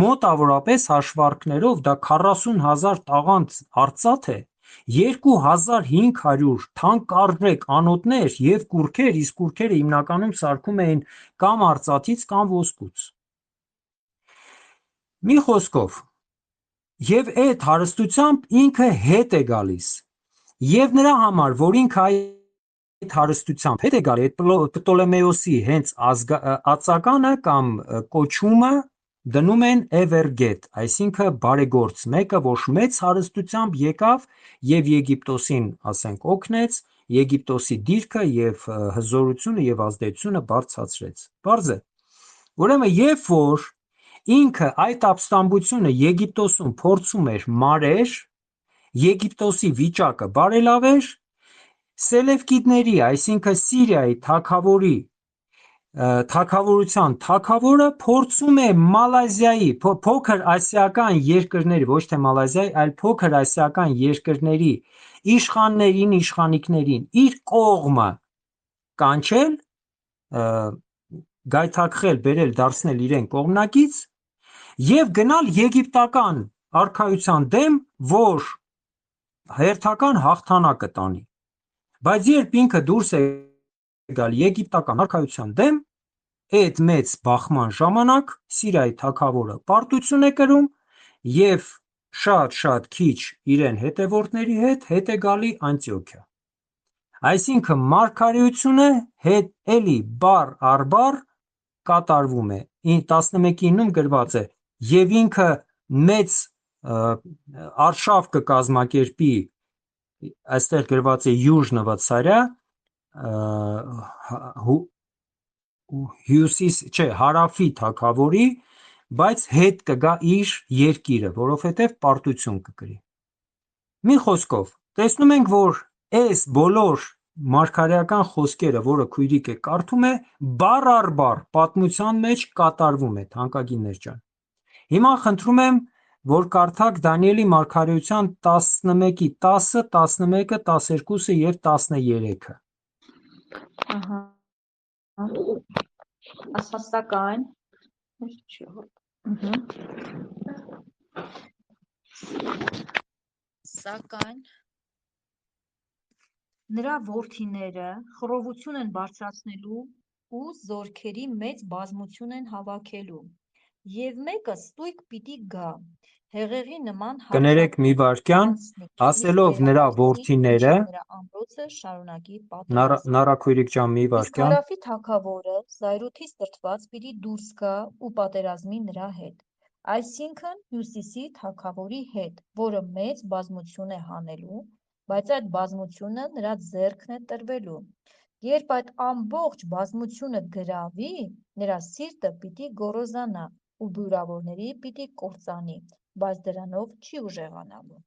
B: մոտավորապես հաշվարկներով դա 40,000 տաղանդ արծաթ է, 2500 թանկարժեք անոթներ և կուռքեր, իսկ կուռքերը հիմնականում սարքում էին կամ արծաթից կամ ոսկուց։ Մի խոսքով, և այդ հարստությամբ ինքը հետ է գալիս, և նրա համար, որ ինքը այդ հարստությամբ հետ է գալիս, այդ Պտոլեմեոսի հենց ածականը կամ կոչումը դնում են Էվերգետ, այսինքն բարեգործ, մեկը, որ մեծ հարստությամբ եկավ և Եգիպտոսին, ասենք, օգնեց, Եգիպտոսի դիրքը և հզորությունը և ազդեցությունը բարձրացրեց։ Պարզ է։ Ուրեմն, երբ որ ինքը այդ ապստամբությունը Եգիպտոսում փորձում էր մարեր, Եգիպտոսի վիճակը բարելավեր, Սելևկիդների, այսինքն Սիրիայի թագավորության թագավորը փորձում է Մալազիայի, փոքր ասիական երկրների, ոչ թե Մալազիայի, այլ փոքր ասիական երկրների իշխաններին իր կողմը կանչել, գայթակղել, բերել, դարձնել իրեն կողմնակից և գնալ եգիպտական արքայության դեմ, որ հերթական հաղթանակը տանի, բայց երբ ինքը դուրս է գալ եգիպտական արքայության դեմ, այդ մեծ բախման ժամանակ Սիրիայի թագավորը պարտություն է կրում և շատ քիչ իրեն հետևորդների հետ է գալի Անտիոքիա։ Այսինքն մարգարեությունը էլի բառ առ բառ կատարվում է, 11:9 գրված է. և ինքը մեծ արշավ կկազմակերպի, այստեղ գրված է Յուժնվա ցարя, հարավի թագավորի, բայց հետ կգա իր երկիրը, որովհետև պարտություն կկրի։ Մի խոսքով, տեսնում ենք, որ այս բոլոր մարգարեական խոսքերը, որը քույրիկը կարդում է, բառ առ բառ պատմության մեջ կատարվում է, թանկագիններ ջան։ Հիմա խնդրում եմ, որ կարդաք Դանիելի մարգարեության 11-ի 10, 11, 12 և 13-ը։
C: Սակայն նրա որդիները խռովություն են բարձրացնելու ու զորքերի մեծ բազմություն են հավաքելու, և մեկը ստույգ պիտի գա, հեղեղի նման
B: Կներեք մի վայրկյան, ասելով նրա որդիները,
C: նրա ամրոցը շարունակի պատերազմը։
B: նարաքույրիկ ջան, մի
C: Իսկ
B: վայրկյան,
C: հարավի թագավորը զայրույթից դրդված պիտի դուրս գա ու պատերազմի նրա հետ, այսինքն հյուսիսի թագավորի հետ, որը մեծ բազմություն է հանելու, բայց այդ բազմությունը նրա ձեռքն է տրվելու։ Երբ այդ ամբողջ բազմությունը գրավի, նրա սիրտը պիտի գոռոզանա ու բյուրավորների պիտի կործանի, բայց դրանով չի ուժեղանալու։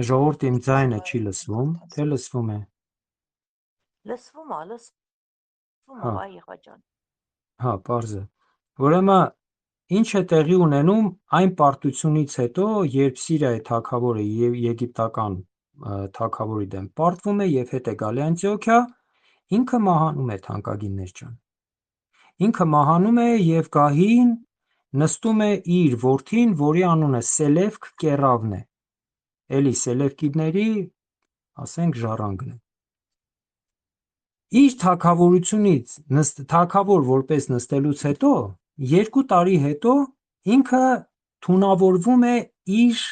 B: ժողովուրդ, իմ ձայնը չի լսվում, թե լսվում է։
A: Լսվում է,
B: Հա,
A: վայ եղա ջան։
B: հա, պարզ է։ Ուրեմն, ինչ է տեղի ունենում այն պարտությունից հետո, երբ Սիրիայի թագավորը եգիպտական թագավորի դեմ պարտվում է և հետ է գալի Անտիոքիա, ինքը մահանում է, թանկագիններ ջան։ Ինքը մահանում է և գահին նստում է իր որդին, որի անունը Սելևք Կեռավն է, էլի Սելևկիդների, ասենք, ժառանգն է։ Իր թագավորությունից թագավոր որպես նստելուց հետո, 2 տարի հետո ինքը թունավորվում է իր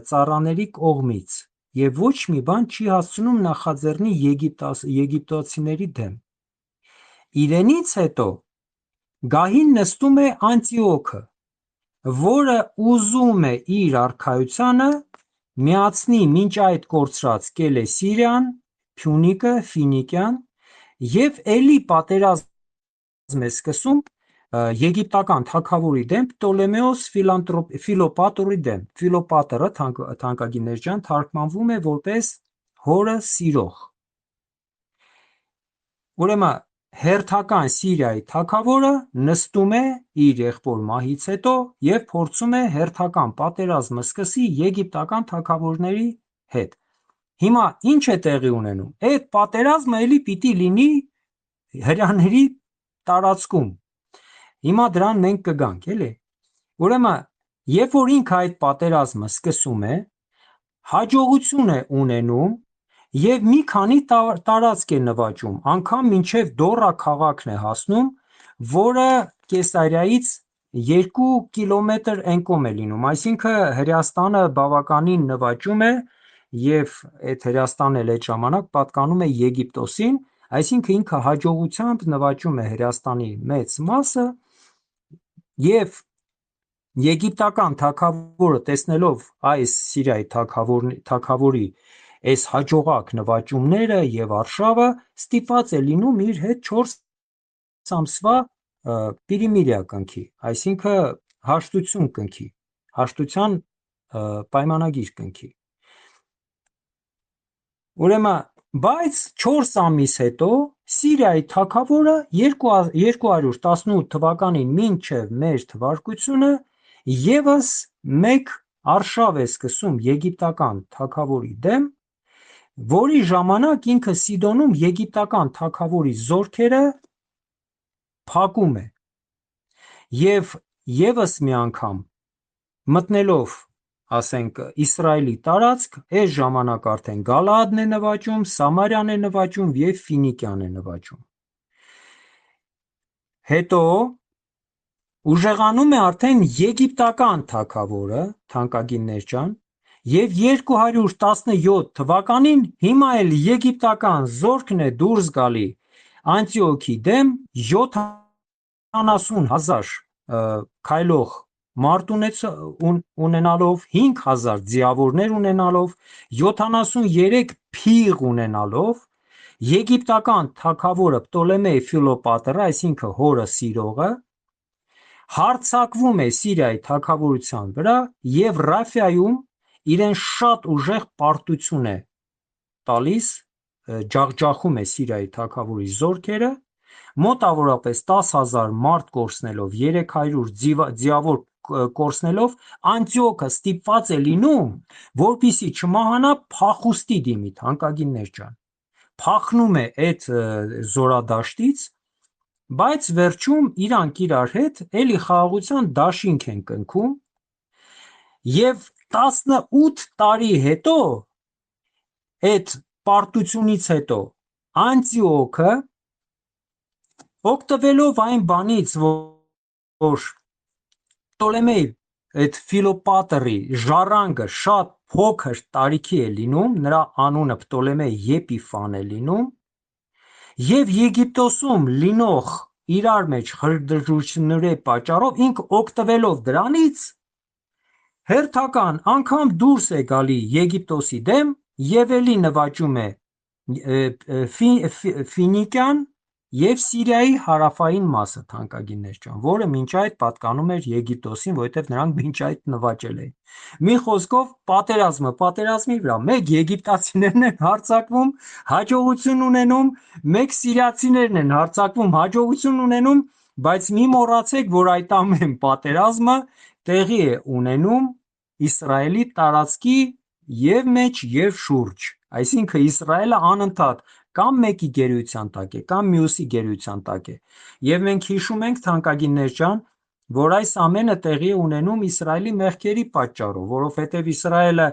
B: ծառաների կողմից և ոչ մի բան չի հասցնում նախաձեռնի եգիպտացիների դեմ։ Իրենից հետո գահին նստում է Անտիոքը, որը ուզում է իր արքայությանը միացնի մինչ այդ կորցրած Կելեսիրիան, Փյունիկը, Ֆինիկիան և էլի պատերազմ է սկսում եգիպտական թագավորի դեմ, Պտոլեմեոս Ֆիլոպատրի դեմ։ Ֆիլոպատրը, թանկագիններ ջան, թարգմանվում է որպես հորը սիրող։ Ուրեմն, հերթական Սիրիայի թագավորը նստում է իր եղբոր մահից հետո և փորձում է հերթական պատերազմը սկսի եգիպտական թագավորների հետ։ Հիմա ինչ է տեղի ունենում։ Այդ պատերազմը էլի պիտի լինի հրյաների տարածքում։ Հիմա դրան մենք կգանք, էլի։ Ուրեմն, երբ որ ինքը այդ պատերազմը սկսում է, հաջողություն է ունենում եւ մի քանի տարածք է նվաճում, անգամ մինչեւ Դոռա քաղաքն է հասնում, որը Կեսարիայից 2 կիլոմետր էնկոմ է լինում, այսինքն Հրեաստանը բավականին նվաճում է եւ այդ Հրեաստանն էլ այդ ժամանակ պատկանում է Եգիպտոսին, այսինքն ինքը հաջողությամբ նվաճում է Հրեաստանի մեծ մասը եւ եգիպտական թագավորը տեսնելով այս Սիրիայի թագավորի այս հաջողակ նվաճումները եւ արշավը ստիպված է լինում իր հետ 4 ամսվա պիրիմիրիա կնքի, այսինքն հաշտություն կնքի, հաշտության պայմանագիր կնքի։ Ուրեմն, բայց 4 ամիս հետո Սիրիայի թագավորը 218 թվականին մինչև մեր թվարկությունը եւս մեկ արշավ է սկսում եգիպտական թագավորի դեմ, որի ժամանակ ինքը Սիդոնում եգիպտական թագավորի զորքերը փակում է եւ եւս մի անգամ մտնելով, ասենք, Իսրայելի տարածք, այս ժամանակ արդեն Գալաադն է նվաճում, Սամարյան է նվաճում եւ Ֆինիկիան է նվաճում։ Հետո ուժեղանում է արդեն եգիպտական թագավորը, թանկագիններ ջան, եւ 217 թվականին հիմա էլ եգիպտական զորքն է դուրս գալի Անտիոքի դեմ 70,000 քայլող մարդ ունենալով, 5,000 ձիավորներ ունենալով, 73 փիղ ունենալով, եգիպտական թագավորը Պտոլեմեյ Ֆիլոպատրը, այսինքն հորը սիրողը, հարձակվում է Սիրիայի թագավորության վրա եւ Ռաֆայում իրեն շատ ուժեղ պարտություն է տալիս, ջախջախում է Սիրիայի թագավորի զորքերը, մոտավորապես 10,000 մարդ կորցնելով, 300 ձիավոր կորցնելով, Անտիոքը ստիպված է լինում, որպեսզի չմահանա, փախուստի դիմի, թանկագիններ ջան, փախնում է այդ զորադաշտից, բայց վերջում իրանք իրար հետ էլի խաղաղության դաշինք են կնքում եւ 18 տարի հետո այդ պարտությունից հետո Անտիոքը օգտվելով այն բանից, որ Պտոլեմեյ այդ Ֆիլոպատրի ժառանգը շատ փոքր տարիքի է լինում, նրա անունը Պտոլեմեյ Եպիֆան է լինում, եւ Եգիպտոսում լինող իրար մեջ խրդժությունների պատճառով ինքը օգտվելով դրանից հերթական անգամ դուրս է գալի Եգիպտոսի դեմ եւ էլի նվաճում է Ֆինիկիան եւ Սիրիայի հարավային մասը, թանկագիններ ջան, որը մինչ այդ պատկանում էր Եգիպտոսին, որովհետեւ նրանք մինչ այդ նվաճել էին։ Մի խոսքով պատերազմի վրա մեկ եգիպտացիներն են հարձակվում, հաջողություն ունենում, մեկ սիրիացիներն են հարձակվում, հաջողություն ունենում, բայց մի մոռացեք, որ այդ ամեն պատերազմը տեղի է ունենում Իսրայելի տարածքի եւ մեջ եւ շուրջ, այսինքն Իսրայելը անընդհատ կամ մեկի գերության տակ է, կամ մյուսի գերության տակ է։ Եվ մենք հիշում ենք, թանկագիններ ջան, որ այս ամենը տեղի է ունենում Իսրայելի մեղքերի պատճառով, որովհետև Իսրայելը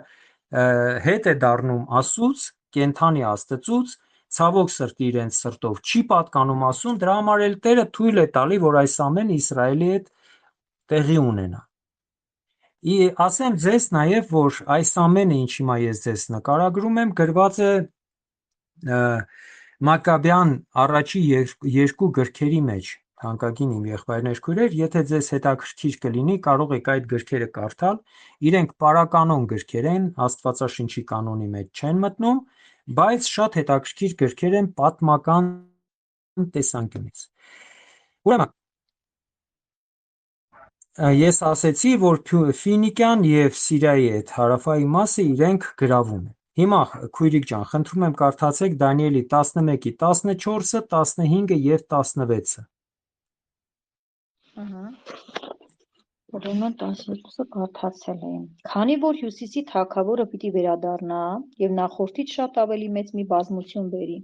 B: հետ է դառնում Աստծուց, կենդանի Աստծուց, ցավոք սրտի իրենց սրտով չի պատկանում Աստծուն, դրա համար էլ Տերը թույլ է տալի, որ այս ամենը Իսրայելի հետ տեղի ունենա։ Ասեմ ձեզ նաև, որ այս ամենը, ինչ հիմա ես ձեզ նկարագրում եմ, գրված է Մակաբյան առաջի երկու գրքերի մեջ, թանկագին իմ եղբայրներ քույրեր, եթե ձեզ հետաքրքիր կլինի, կարող եք այդ գրքերը կարդալ, իրենք պարականոն գրքեր են, Աստվածաշնչի կանոնի մեջ չեն մտնում, բայց շատ հետաքրքիր գրքեր են պատմական տեսանկյունից։ Ուրեմն, ես ասեցի, որ Ֆինիկիան եւ Սիրիայի այդ հարավային մասը իրենք գրավում են։ Հիմա քույրիկ ջան, խնդրում եմ կարդացեք Դանիելի 11-ի 14-ը, 15-ը եւ 16-ը։
C: Ուրեմն 12-ը կարդացել եմ։ Քանի որ Հյուսիսի թագավորը պիտի վերադառնա եւ նախորդից շատ ավելի մեծ մի բազմություն բերի,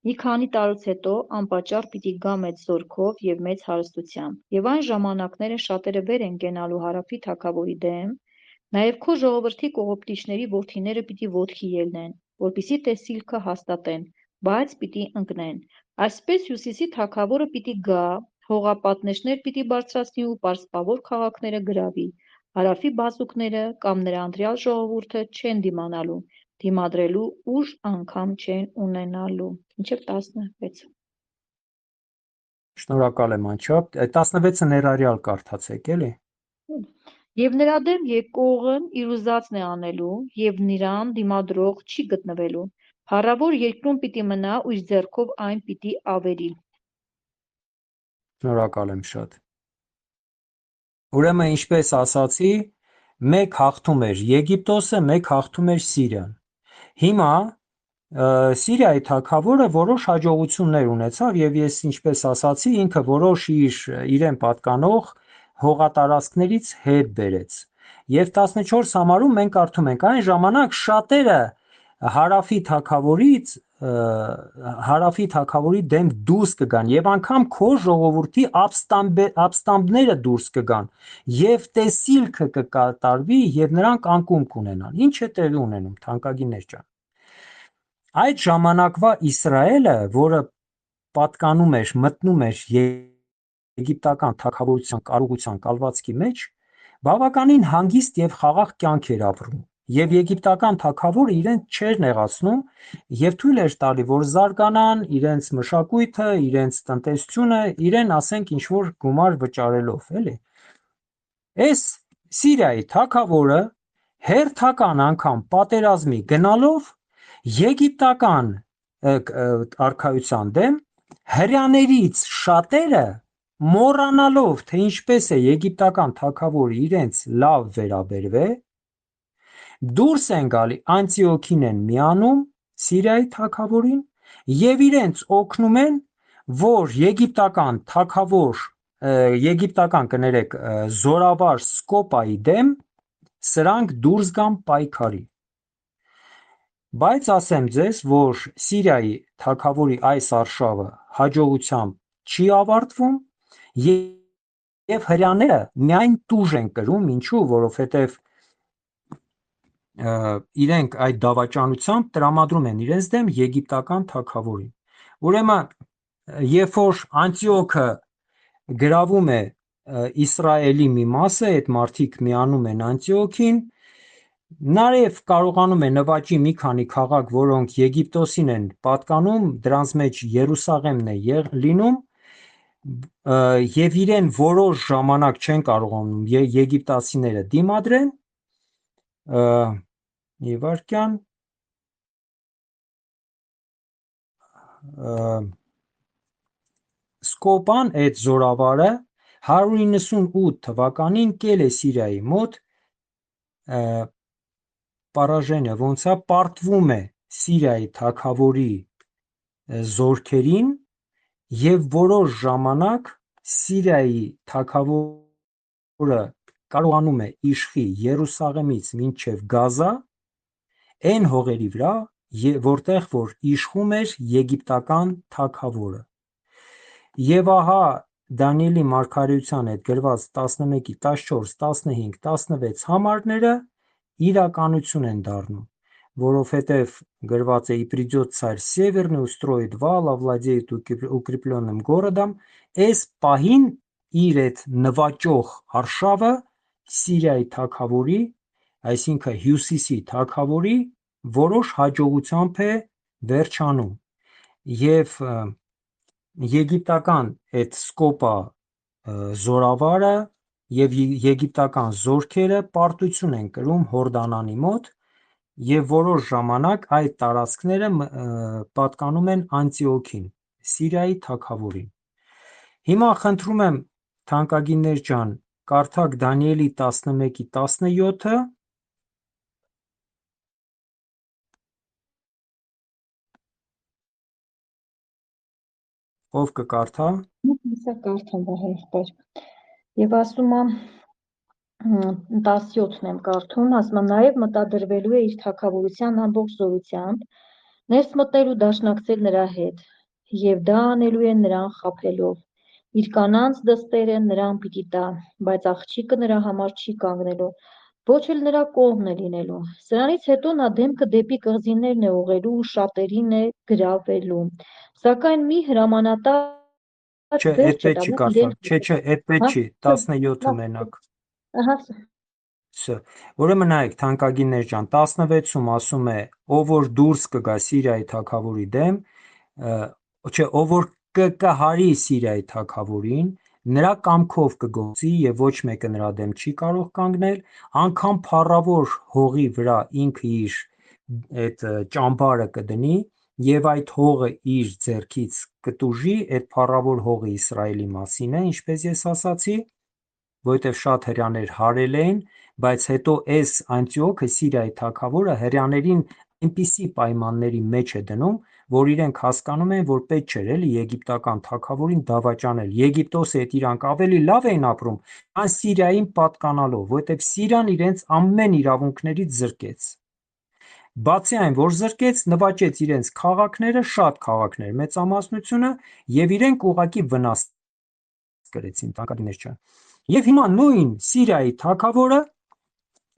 C: մի քանի տարուց հետո անպատճառ պիտի գա մեծ զորքով եւ մեծ հարստությամբ, եւ այն ժամանակները շատերը վեր են կենալու Հարավի թագավորի դեմ, նաեւ քո ժողովրդի կողոպտիչների որդիները պիտի ոտքի ելնեն, որպեսզի տեսիլքը հաստատեն, բայց պիտի ընկնեն։ Այսպես Հյուսիսի թագավորը պիտի գա, հողապատնեշներ պիտի բարձրացնի ու պարսպավոր քաղաքները գրավի, Հարավի բազուկները կամ նրա ընտրյալ ժողովուրդը չեն դիմանալու, դիմադրելու ուժ անգամ չեն ունենալու։ Մինչև 16։
B: Շնորհակալ եմ անչափ։ 16-ը ներառյալ կարդացեք, էլի։
C: Եվ նրա դեմ եկողն իր ուզածն է անելու, եւ նրան դիմադրող չի գտնվելու։ Փառավոր երկրում պիտի մնա ու իր ձեռքով այն պիտի ավերի։
B: Շնորհակալ եմ շատ։ Ուրեմն, ինչպես ասացի, մեկ հաղթում էր Եգիպտոսը, մեկ հաղթում էր Սիրիան։ Հիմա Սիրիայի թագավորը որոշ հաջողություններ ունեցավ եւ ես ինչպես ասացի, ինքը որոշ իրեն պատկանող հողատարածքներից հետ բերեց։ Եվ 14 համարում մենք կարդում ենք. այն ժամանակ շատերը Հարավի թագավորի դեմ դուրս կգան եւ անգամ քո ժողովրդի ապստամբները դուրս կգան եւ տեսիլքը կկատարվի եւ նրանք անկում կունենան։ Ինչ է տեղի ունենում, թանկագիններ ջան։ Այդ ժամանակվա Իսրայելը, որը պատկանում էր, մտնում էր եգիպտական թագավորության կարողության կալվածքի մեջ, բավականին հանգիստ եւ խաղաղ կյանք էր ապրում։ Եվ եգիպտական թագավորը իրեն չէր նեղացնում եւ թույլ էր տալի, որ զարգանան իրենց մշակույթը, իրենց տնտեսությունը, իրեն ասենք ինչ որ գումար վճարելով, էլի։ Այս Սիրիայի թագավորը հերթական անգամ պատերազմի գնալով եգիպտական արքայության դեմ հրյաներից շատերը մոռանալով, թե ինչպես է եգիպտական թագավորը իրենց լավ վերաբերվել, դուրս են գալի Անտիոքին են միանում Սիրիայի թագավորին եւ իրենց օգնում են, որ եգիպտական թագավոր, եգիպտական կներեք, զորավար Սկոպայի դեմ սրանք դուրս գան պայքարի։ Բայց ասեմ ձեզ, որ Սիրիայի թագավորի այս արշավը հաջողությամբ չի ավարտվում եւ հրյաները միայն տուժ են կրում, ինչու, որովհետեւ իրենք այդ դավաճանությամբ տրամադրում են իրենց դեմ եգիպտական թագավորին։ Ուրեմն, երբ որ Անտիոքը գրավում է Իսրայելի մի մասը, այդ մարդիկ միանում են Անտիոքին, Նաև կարողանում է նվաճի մի քանի քաղաք, որոնք Եգիպտոսին են պատկանում, դրանց մեջ Երուսաղեմն է լինում, եւ իրեն որոշ ժամանակ չեն կարողանում եգիպտացիները դիմադրեն, մի վարքյան, Սկոպան, այդ զորավարը 198 թվականին կել է Սիրիայի մոտ, Պարաժենը ոնց է պարտվում է Սիրիայի թագավորի զորքերին եւ որոշ ժամանակ Սիրիայի թագավորը կարողանում է իշխի Երուսաղեմից մինչև Գազա այն հողերի վրա, որտեղ որ իշխում էր եգիպտական թագավորը։ Եվ ահա Դանիելի մարգարեության հետ գրված 11-ի 14, 15, 16 համարները իրականություն են դառնում, որովհետև գրված է ի придет царь северный, устроит вал, овладеет укрепленным городом, այս պահին իր այդ նվաճող արշավը Սիրիայի թագավորի, այսինքն հյուսիսի թագավորի որոշ հաջողությամբ է վերջանում եւ եգիպտական այդ Սկոպա զորավարը եւ եգիպտական զորքերը պարտություն են կրում Հորդանանի մոտ եւ որոշ ժամանակ այդ տարածքները պատկանում են Անտիոքին, Սիրիայի թագավորին։ Հիմա խնդրում եմ թանկագիններ ջան, կարդաք Դանիելի 11-ի 17-ը, ով կկարդա։
C: Հեսա կարդամ, եղբայր։ Եվ ասում է. 17-ն եմ կարդում, ասում եմ նաև մտադրվելու է իր թագավորության ամբողջ զորությամբ, ներս մտնելու դաշնակցել նրա հետ, եւ դա անելու է նրան խաբելով, իր կանանց դստերը նրան պիտի տա, բայց աղջիկը նրա համար չի կանգնելու, ոչ էլ նրա կողմն է լինելու, սրանից հետո նա դեմքը դեպի կղզիներն է ուղղելու ու շատերին է գրավելու, սակայն մի հրամանատար
B: Չէ,
C: վերջ է
B: այդպես չի
C: տալու
B: կարդալ,
C: իրեն
B: չէ, այդպես չի, 17-ը մենակ,
C: ահա
B: Սա, ուրեմն նայեք, թանկագիններ ջան, 16-ում ասում է, ով որ դուրս կգա Սիրիայի թագավորի դեմ, չէ, ով որ կհարի Սիրիայի թագավորին, նրա կամքով կգործի եւ ոչ մեկը նրա դեմ չի կարող կանգնել, անգամ փառավոր հողի վրա ինքը իր այդ ճամբարը կդնի եւ այդ հողը իր ձեռքից կտուժի, այդ փառավոր հողը Իսրայելի մասին է, ինչպես ես ասացի, որովհետև շատ հրեաներ հարել էին, բայց հետո այս Անտիոքը Սիրիայի թագավորը հրեաներին այնպիսի պայմանների մեջ է դնում, որ իրենք հասկանում են, որ պետք չէր էլի եգիպտական թագավորին դավաճանել։ Եգիպտոսի հետ իրանք ավելի լավ էին ապրում, քան Սիրիային պատկանալով, որովհետև Սիրիան իրենց ամեն իրավունքներից զրկեց։ Բացի այն, որ զրկեց, նվաճեց իրենց քաղաքները, շատ քաղաքներ մեծամասնությունը, եւ իրենք ուղղակի վնաս կրեցին տանկագներ չան։ Եվ հիմա նույն Սիրիայի թագավորը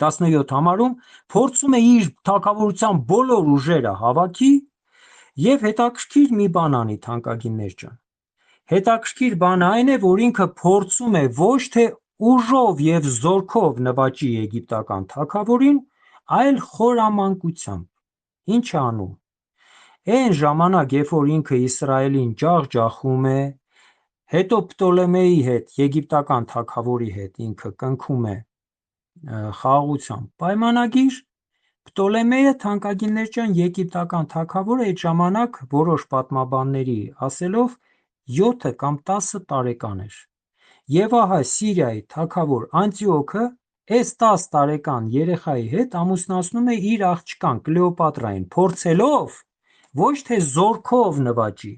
B: 17 համարում փորձում է իր թագավորության բոլոր ուժերը հավաքի եւ հետաքրքիր մի բան անի թանկագիններ ջան։ Հետաքրքիր բանը այն է, որ ինքը փորձում է ոչ թե ուժով եւ զորքով նվաճի եգիպտական թագավորին, այլ խորամանկությամբ։ Ինչ է անում։ Այն ժամանակ, երբ որ ինքը Իսրայելին ջախջախում է, հետո Պտոլեմեի հետ, եգիպտական թագավորի հետ ինքը կնքում է խաղաղության պայմանագիր, Պտոլեմեյը թանկագիններ ջան եգիպտական թագավորը այդ ժամանակ որոշ պատմաբանների ասելով 7 կամ 10 տարեկան էր։ Եվ ահա Սիրիայի թագավոր Անտիոքը այս 10 տարեկան երեխայի հետ ամուսնացնում է իր աղջկան Կլեոպատրային, փորձելով ոչ թե զորքով նվաճի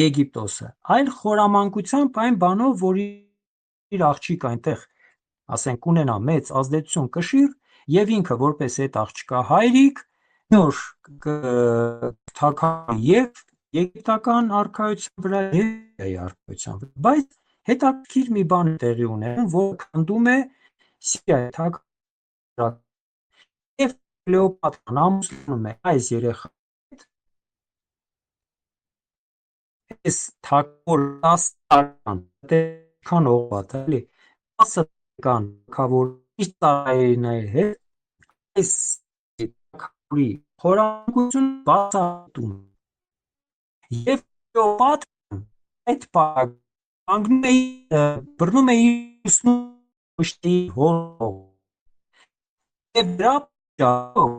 B: Եգիպտոսը, այլ խորամանկությամբ այն բանով, որ իր աղջիկը այնտեղ, ասենք, ունենա մեծ ազդեցություն կշիռ եւ ինքը որպես այդ աղջկա հայրիկ նոր թագավորի եւ եգիպտական արքայության վրա եւ արքայության վրա, բայց հետաքրքիր մի բան տեղի ունենում, որ քանդում է Սիրիայի թագավորը եւ Կլեոպատրան ամուսնանում է այս երեխա այս թագավորը 10 տարեկան քան օղատ էլի 10 տարեկան թագավորի իր տարիների հետ այս թագավորի խորամանկություն բացատում եւ Կլեոպատրան այդ կանգնում է բռնում է իր սնուշտի հոր եւ դրա պատճառով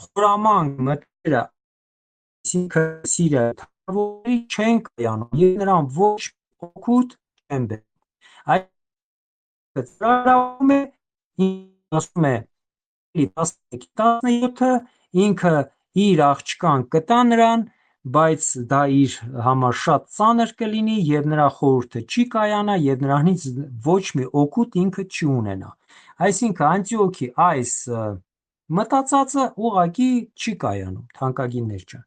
B: խորամանկ մտքերը այսինքն Սիրիայի թագավորի չեն կայանում եւ նրան ոչ օգուտ չեն բերում։ Այդ ծրագրում է ասում է 17-ը ինքը իր աղջկան կտա նրան, բայց դա իր համար շատ ծանր կլինի եւ նրա խորհուրդը չի կայանա եւ նրանից ոչ մի օգուտ ինքը չի ունենա։ Այսինքն Անտիոքի այս մտածածը ուղղակի չի կայանում, թանկագիններ ջան։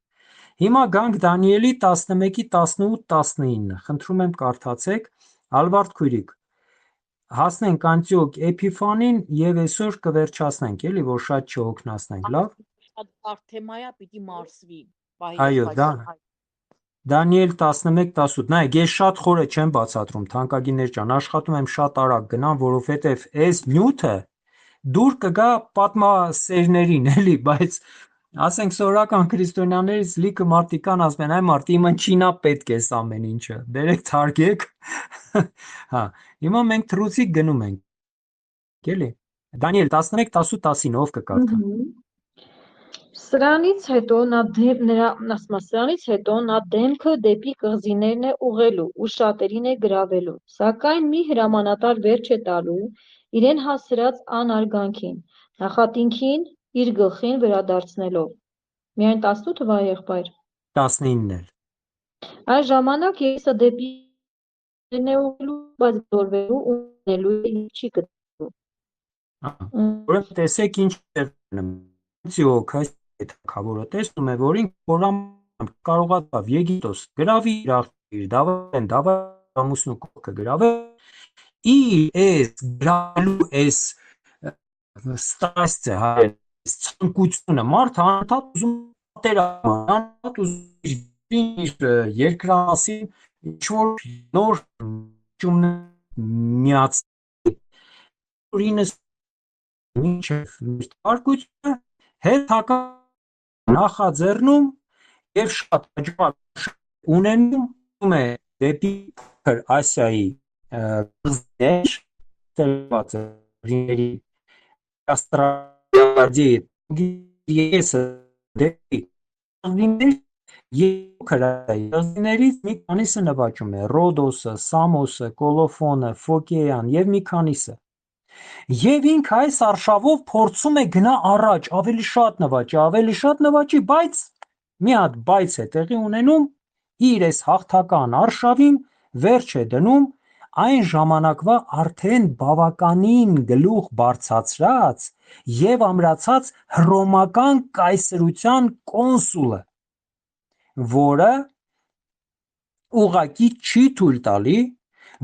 B: Հիմա գանք Դանիելի 11-ի 18-19, խնդրում եմ կարդացեք, Ալվարդ քույրիկ, հասնենք Անտիոք Էփիֆանին եւ այսօր կվերջացնենք, էլի որ շատ չհոգնածնենք, լավ։
A: Շատ բարդ թեմա է, պիտի մարսվի։
B: Այո, Դանիել 11-18, նայեք, ես շատ խորը չեմ բացատրում, թանկագիններ ջան, աշխատում եմ շատ արագ գնամ, որովհետեւ այս նյութը դուր կգա պատմասերներին, էլի, բայց ասենք սովորական քրիստոնյաներից լիքը մարդիկ կան ասում են, այ մարդ իմը չինա պետք է ամեն ինչը, բերեք թարգեք։ Հա, հիմա մենք թրուցիկ գնում ենք, էլի։ Դանիել 11-18-19 ով կկարդա։
C: Սրանից հետո նա դեմքը դեպի կղզիներն է ուղղելու ու շատերին է գրավելու, սակայն մի հրամանատար վերջ է տալու իրեն հասցրած անարգանքին, նախատինքին իր գլխին վերադարձնելով։ Միայն 18-ը վայ եղբայր։
B: 19-ն էլ։
C: Այս ժամանակ Եսը դեպի կղզիներն է ուղղելու, բայց դորվելու ու ունելու չի գտնելու։
B: Ուրեմն տեսեք ինչ է Անտիոք այս թագավորը տեսնում է, որ ինքը կարողացավ Եգիպտոս գրավի իր աղջիկը Դավթ ամուսնու կողքը գրավել, իր այս գրալու այս ստասը հայ ցանկությունը մարդը անընդհատ ուզում պատերազմ, անընդհատ ուզում իր երկրամասին ինչ-որ նոր ճումներ միացնել, որ ինձ մինչև մարտկությունը հետակա նախաձեռնում եւ շատ հաջող ունենում է դեպի Ասիայի կղզիներ տերված ռիների աստրալիայի դեպի կղզիներ եւ կղզիներից մի քանիսը նվաճում է Ռոդոսը, Սամոսը, Կոլոֆոնը, Ֆոկեան եւ մի քանիսը Եվ ինքը այս արշավով փորձում է գնա առաջ, ավելի շատ նվաճի, բայց մի հատ բայց է տեղի ունենում իր այս հաղթական արշավին վերջ է դնում այն ժամանակվա արդեն բավականին գլուխ բարձրացրած եւ ամրացած հռոմական կայսրության կոնսուլը, որը ուղղակի չի թույլ տալի,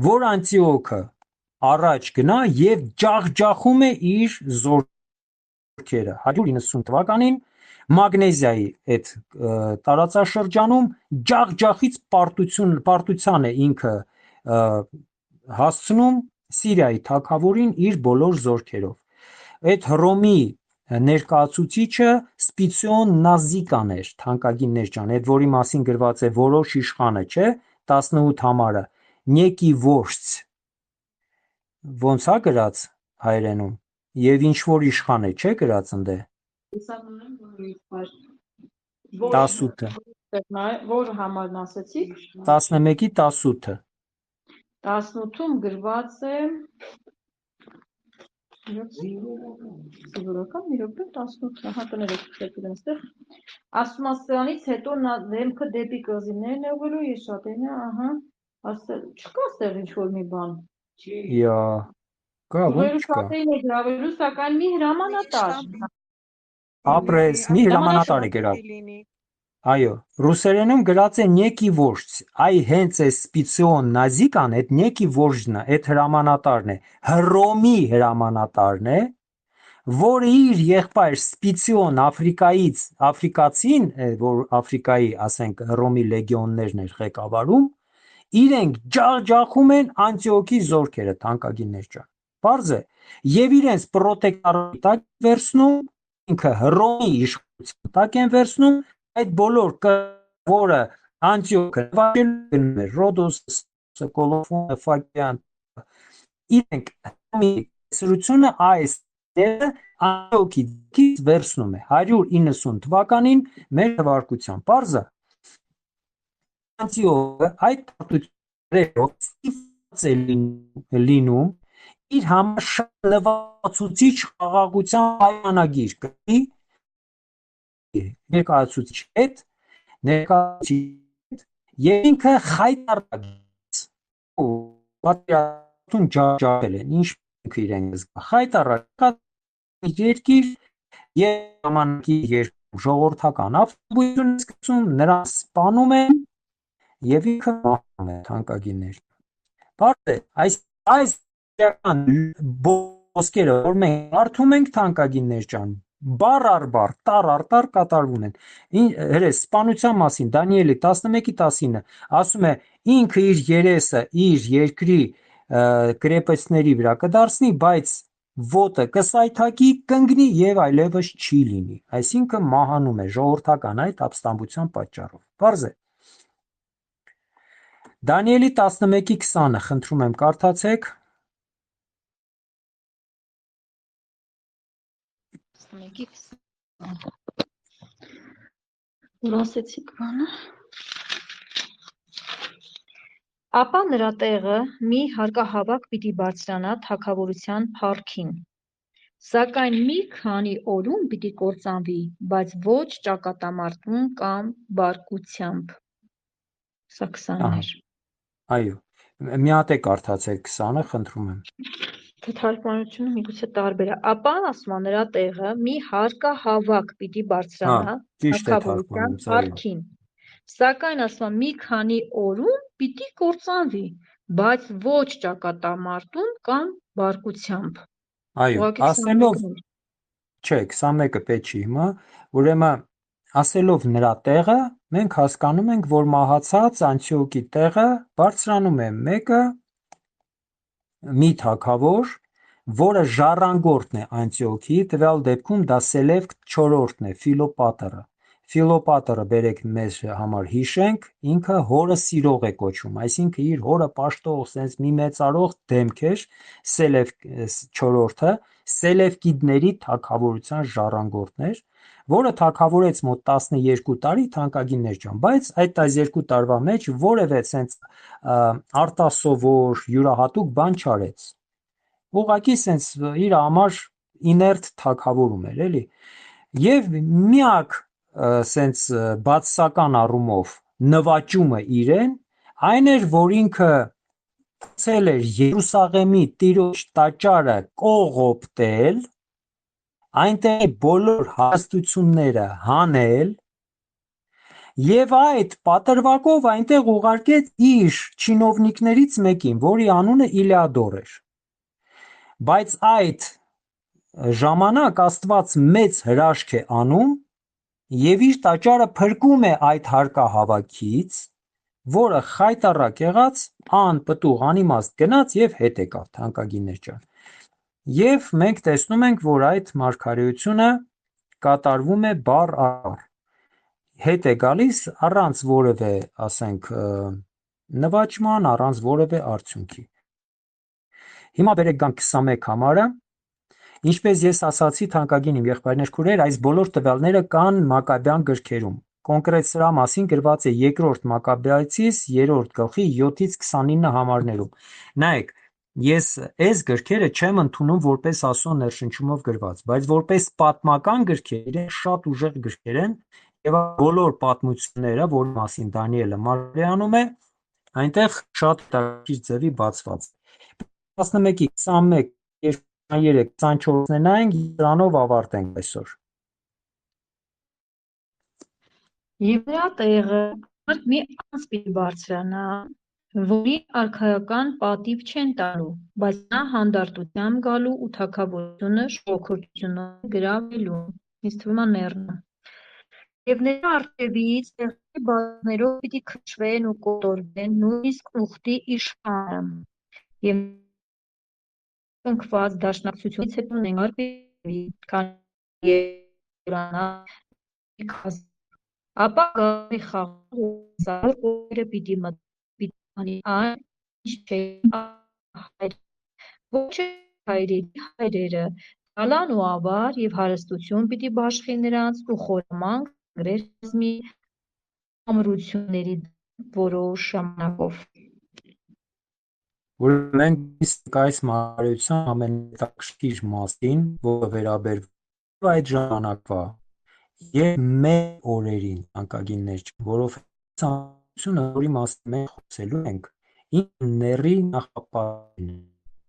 B: որ Անտիոքը առաջ գնա եւ ջախջախում է իր զորքերը 190 թվականին Մագնեզիայի այդ տարածաշրջանում ջախջախից պարտության է ինքը հասցնում Սիրիայի թագավորին իր բոլոր զորքերով այդ Հռոմի ներկայացուցիչը Սպիցիոն Նազիկան էր թանկագիններ ջան այդ որի մասին գրված է որոշ իշխանը չէ 18 համարը Նեկի Վոշց Ոնց է գրած հայերենում եւ ինչ որ իշխան է չէ գրած ընդ 18-ը
C: Որ համարն ասացիք
B: 11-ի 18-ը
C: 18-ում գրված է Սիվորական մի րոպե 18-ը հա տներեք քրտել այստեղ ասում ասրանից հետո նա դեմքը դեպի կղզիներն է ուղղելու ես շատ են ահա ասել չկա այստեղ ինչ որ մի բան
B: Յա կա ոնց չկա
C: Երուսաղեմին է գրավելու սակայն մի հրամանատար
B: ապրես մի հրամանատար է գրած Այո, ռուսերենում գրած է Նեկի Վոշց, այ հենց է Սպիցիոն Նազիկան, այդ Նեկի Վոշձնը, այդ հրամանատարն է, Հռոմի հրամանատարն է, որը իր եղբայր Սպիցիոն Աֆրիկացին, որ Աֆրիկայի, ասենք, Հռոմի լեգիոններն էր ղեկավարում, իրենք ջախջախում են Անտիոքի զորքերը թանկագիններ ջան։ Պարզ է, եւ իրենց պրոտեկտորատի տակ վերցնում, ինքը Հռոմի իշխանության տակ են վերցնում այդ բոլոր որը Անտիոքը նվաճել է Ռոդոսը, Կոլոֆոնը, Ֆոկեան իրենք սրությունը այս Անտիոքից վերցնում է 190 թվականին մեր թվարկությամբ պարզը Անտիոքը այդ պարտություններով ստիպված է լինում իր համար շատ նվացուցիչ խաղաղության պայմանագիր կրի ներկայացուցիչ հետ եւ ինքը խայտարակեց պատրաստուն ջախջախել են ինչ իրենք զգա խայտարակած երկիր եւ ժամանակի երկու ժողովրդական ապստամբություն սկսում նրան սպանում են եւ ինքը մահանում է թանկագիններ բարդ է այս ոսկերը որ մենք արթում ենք թանկագիններ ջան բառ առ բառ տար առ տար կատարվում են հրես սպանության մասին Դանիելի 11:19 ասում է ինքը իր երեսը իր երկրի կրեպեցների վրա կդարձնի բայց ոտը կսայթակի կընկնի եւ այլևս չի լինի այսինքն մահանում է ժողովրդական այդ ապստամբության պատճառով բարձ է Դանիելի 11:20 խնդրում եմ կարդացեք
C: Լսեցիք բանը Ապա նրա տեղը մի հարկահավաք պիտի բարձրանա թագավորության փառքին Սակայն մի քանի օրում պիտի կործանվի բայց ոչ ճակատամարտում կամ բարկությամբ Սա 20-ն էր
B: Այո մի հատ է կարդացեք 20-ը խնդրում եմ
C: Թարգմանությունը միգուցե տարբեր է, ապա ասում է նրա տեղը մի հարկահավաք պիտի բարձրանա
B: ճիշտ է
C: թագավորության
B: թարգմանված, այո։
C: արքին, սակայն ասում է մի քանի օրում պիտի կործանվի, բայց ոչ ճակատամարտում կամ բարկությամբ։
B: Այո,
C: Ուղղակի
B: ասելով
C: 21-ն
B: չէ, 21-ը պետք չի հիմա, ուրեմն ասելով նրա տեղը, մենք հասկանում ենք, որ մահացած Անտիոքի տեղը բարձրանում է մեկը մի թագավոր, որը ժառանգորդն է Անտիոքի, տվյալ դեպքում դա Սելևք 4-ն է, Ֆիլոպատերը։ Ֆիլոպատերը բերեք մեզ համար հիշենք, ինքը հորը սիրող է կոչվում, այսինքն իր հորը պաշտող, sense մի մեծարող դեմք էր, Սելևք 4-ը, Սելևկիդների թագավորության ժառանգորդն էր, որը թագավորեց մոտ 12 տարի թանկագիններ ջան, բայց այդ 2 տարվա մեջ որևէ sense արտասովոր յուրահատուկ բան չարեց։ Ուղղակի sense իր համար իներտ թագավորում էր, էլի։ Եվ միակ sense բացասական առումով նվաճումը իրեն այն էր, որ ինքը ցել էր Երուսաղեմի տիրոջ տաճարը կողոպտել, այնտեղ բոլոր հաստությունները հանել եւ այդ պատրվակով այնտեղ ուղարկեց իր չինովնիկներից մեկին, որի անունը Իլեադոր էր։ Բայց այդ ժամանակ Աստված մեծ հրաշք է անում եւ իր տաճարը փրկում է այդ հարկահավաքից, որը խայտառակ եղած անպտուղ անիմաստ գնաց եւ հետ եկավ թանկագիններ ջան։ Եվ մենք տեսնում ենք, որ այդ մարգարեությունը կատարվում է բառ առ հետ է գալիս առանց որևէ, ասենք, նվաճման, առանց որևէ արդյունքի։ Հիմա բերեք գանք 21 համարը։ Ինչպես ես ասացի, թանկագին իմ եղբայրներ քուրեր, այս բոլոր տվյալները կան Մակաբեան գրքերում։ Կոնկրետ սրա մասին գրված է 2-րդ Մակաբեացիս 3-րդ գլխի 7-ից 29 համարներում։ Նայեք, ես այս գրքերը չեմ ընդունում որպես Աստծո ներշնչումով գրված, բայց որպես պատմական գրքեր, իրենք շատ ուժեղ գրքեր են, եւ բոլոր պատմությունները, որ մասին Դանիելը մարիանում է, այնտեղ շատ տարբեր ձևի բացված։ 11-ի 21, 23, 24-ն նայենք, դրանով ավարտենք այսօր։
C: Եվ նրա տեղը մի անձ պիտի բարձրանա, որի արքայական պատիվ չեն տալու, բայց նա հանդարտությամբ գալու ու թագավորությունը շողոքորթությունով գրավելու, ինձ թվում է նեռնա։ Եվ նրա առջևից տեղի բազներով պիտի քշվեն ու կոտորվեն նույնիսկ ուխտի իշխանը, եւ ընկված դաշնակցությունից հետո նենգար պիտի քանի երանա ապա գալի խաղ ու զարոր կողերը պիտի մտանի այն, ինչ չէ հայր, ոչ հայրերի հայրերը, տալան ու ավար և հարստություն պիտի բաշխի նրանց ու խորամանկ գրեր կազմի ամրությունների որոշ ժամանակով։
B: Մենք այս մարգարեության ամենահետաքրքիր մասին, որը վերաբերվում այդ ժամանակվա եւ մեր օրերին անկագիններ չեն, որովհետեւ ցանկությունը, որի մասին մենք խոսելու ենք, ինքն ների նախապատերն է,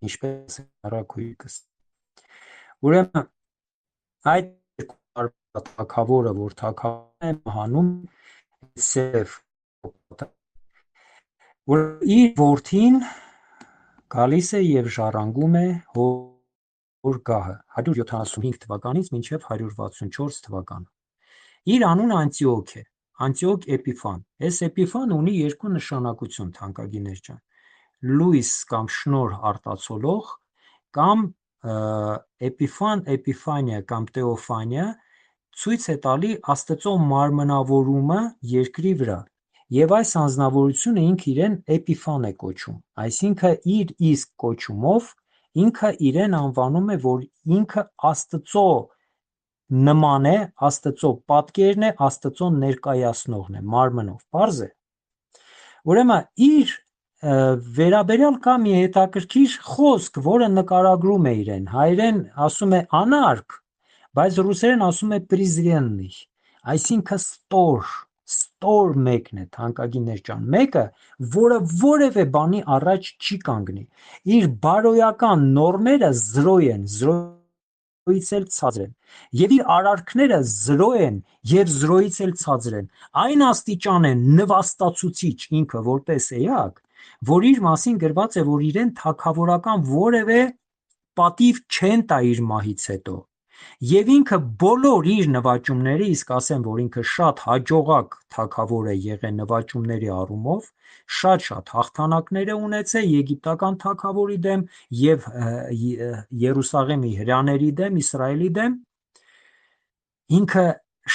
B: ինչպես առաքույկս։ Ուրեմն այդ թագավորը, որ թագավորն է մահանում Սև, որ իր որդին գալիս է եւ ժառանգում է հոր գահը 175 թվականից մինչև 164 թվական։ Իր անունը Անտիոք է, Անտիոք Էպիֆան։ Այս Էպիֆանը ունի երկու նշանակություն, թանկագիններ ջան։ Լույս կամ շնորհ արտացոլող կամ Էպիֆան, Էպիֆանիա կամ Թեոֆանիա ցույց է տալի Աստծո մարմնավորումը երկրի վրա։ Եվ այս անձնավորությունը ինքը իրեն Էպիֆան է կոչում, այսինքն իր իսկ կոչումով ինքը իրեն անվանում է, որ ինքը Աստծո նման է, Աստծո պատկերն է, Աստծո ներկայացնողն է, մարմնով, պարզ է։ Ուրեմն իր վերաբերյալ կա մի հետաքրքիր խոսք, որը նկարագրում է իրեն, հայերեն ասում է անարք, բայց ռուսերեն ասում է պրիզրեննի, այսինքն ստոր, Ստոր մեկն է, թանկագիններ ջան, մեկը, որը որևէ բանի առաջ չի կանգնի։ Իր բարոյական նորմերը 0 են, 0-ից էլ ցածր են, եւ իր արարքները 0 են եւ 0-ից էլ ցածր են։ Այն աստիճան են նվաստացուցիչ ինքը որպես էակ, որ իր մասին գրված է, որ իրեն թագավորական որևէ պատիվ չեն տա իր մահից հետո։ Եվ ինքը բոլոր իր նվաճումները, իսկ ասեմ, որ ինքը շատ հաջողակ թագավոր է եղել նվաճումների առումով, շատ հաղթանակներ է ունեցել եգիպտական թագավորի դեմ եւ Երուսաղեմի հրյաների դեմ, Իսրայելի դեմ, ինքը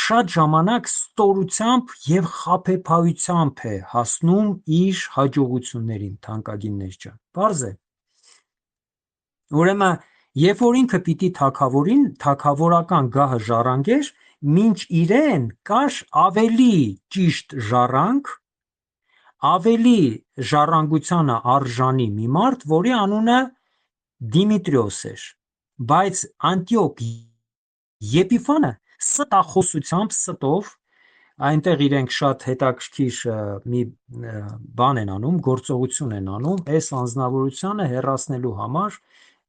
B: շատ ժամանակ ստորությամբ եւ խաբեբայությամբ է հասնում իր հաջողություններին, թանկագիններ ջան։ Պարզ է։ Ուրեմն երբ որ ինքը պիտի թագավորական գահը ժառանգեր, մինչ իրեն կար ավելի ճիշտ ժառանգ, ավելի ժառանգությանը արժանի մի մարդ, որի անունը Դիմիտրիոս էր, բայց Անտիոք Եփիֆանը ստով, այնտեղ իրենք շատ հետաքրքիր մի բան են անում, գործողություն են անում, այս անձնավորությունը հեռացնելու համար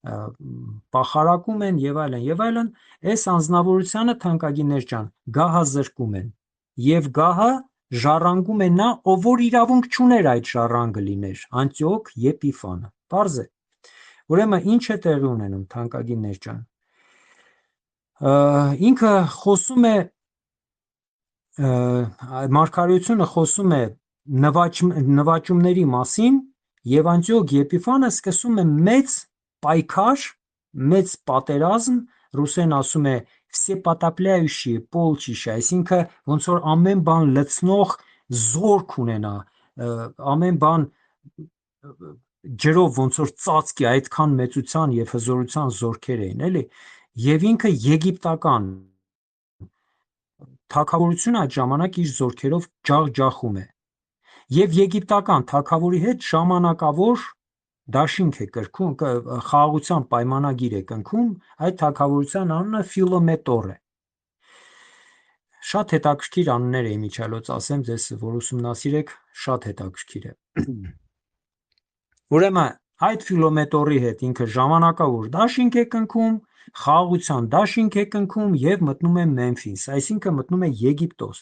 B: պախարակում են եւ այլն, այս անձնավորությանը թանկագիններ ջան, գահազրկում են եւ գահը ժառանգում է նա, ով որ իրավունք չուներ այդ ժառանգը լիներ, Անտիոք Եփիֆանը։ Պարզ է։ Ուրեմն ինչ է տեղի ունենում, թանկագիններ ջան։ Ինքը խոսում է մարգարեությունը խոսում է նվաճումների մասին եւ Անտիոք Եփիֆանը սկսում է մեծ պայքար, մեծ պատերազմ, ռուսերեն ասում է всепотопляющее полчища, այսինքն ոնց որ ամեն բան լցնող զորք ունենա, ամեն բան ջրով ոնց որ ծածկի, այդքան մեծության եւ հզորության զորքեր էին, էլի, եւ ինքը եգիպտական թագավորությունը այդ ժամանակ իր զորքերով ջախջախում է եւ եգիպտական թագավորի հետ ժամանակավոր դաշինք է կրքում, խաղաղության պայմանագիր է կնքում, այդ թագավորության անունը Ֆիլոմետոր է։ Շատ հետաքրքիր անուններ է իմիջիալոց ասեմ ձեզ, որ ուսումնասիրեք, շատ հետաքրքիր է։ Ուրեմն այդ Ֆիլոմետորի հետ ինքը ժամանակավոր դաշինք է կնքում, խաղաղության դաշինք է կնքում եւ մտնում է Մեմֆիս, այսինքն մտնում է Եգիպտոս։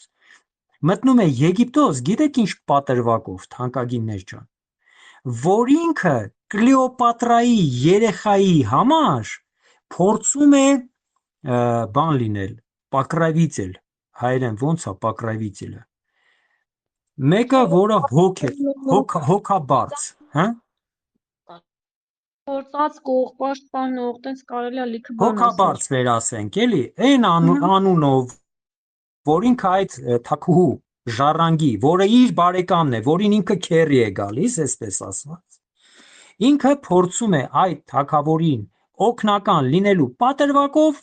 B: Մտնում է Եգիպտոս, գիտեք ինչ պատրվակով, թանկագիններ ջան, որ ինքը Կլեոպատրայի երեխայի համար փորձում է բան լինել, պակրավիցել, հայերեն ոնց է պակրավիցելը։ Մեկը, որը հոգաբարձ, հա?
C: Փորձած կող պաշտպանող, տենց կարելի է լիքը բան ասել։
B: Հոգաբարձ վերասենք, էլի, այն անունով, որ ինքը այդ թագուհու ժառանգի, որը իր բարեկամն է, որին ինքը քերի է գալիս, այսպես ասված, ինքը փորձում է այդ թագավորին օգնական լինելու պատրվակով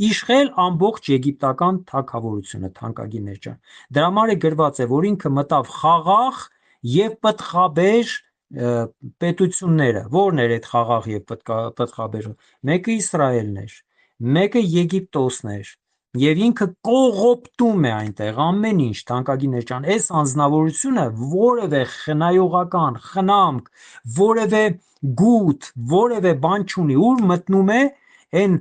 B: իշխել ամբողջ եգիպտական թագավորությունը, թանկագիններ ջան։ Դրա համար է գրված է, որ ինքը մտավ խաղաղ եւ պտղաբեր պետությունները, որն էր այդ խաղաղ եւ պտղաբերը, մեկը Իսրայելն էր, մեկը Եգիպտոսն էր, եւ ինքը կողոպտում է այնտեղ ամեն ինչ, թանկագիններ ջան, այս անձնավորությունը որևէ խնայողական խնամք, որևէ գութ, որևէ բան չունի, ուր մտնում է այն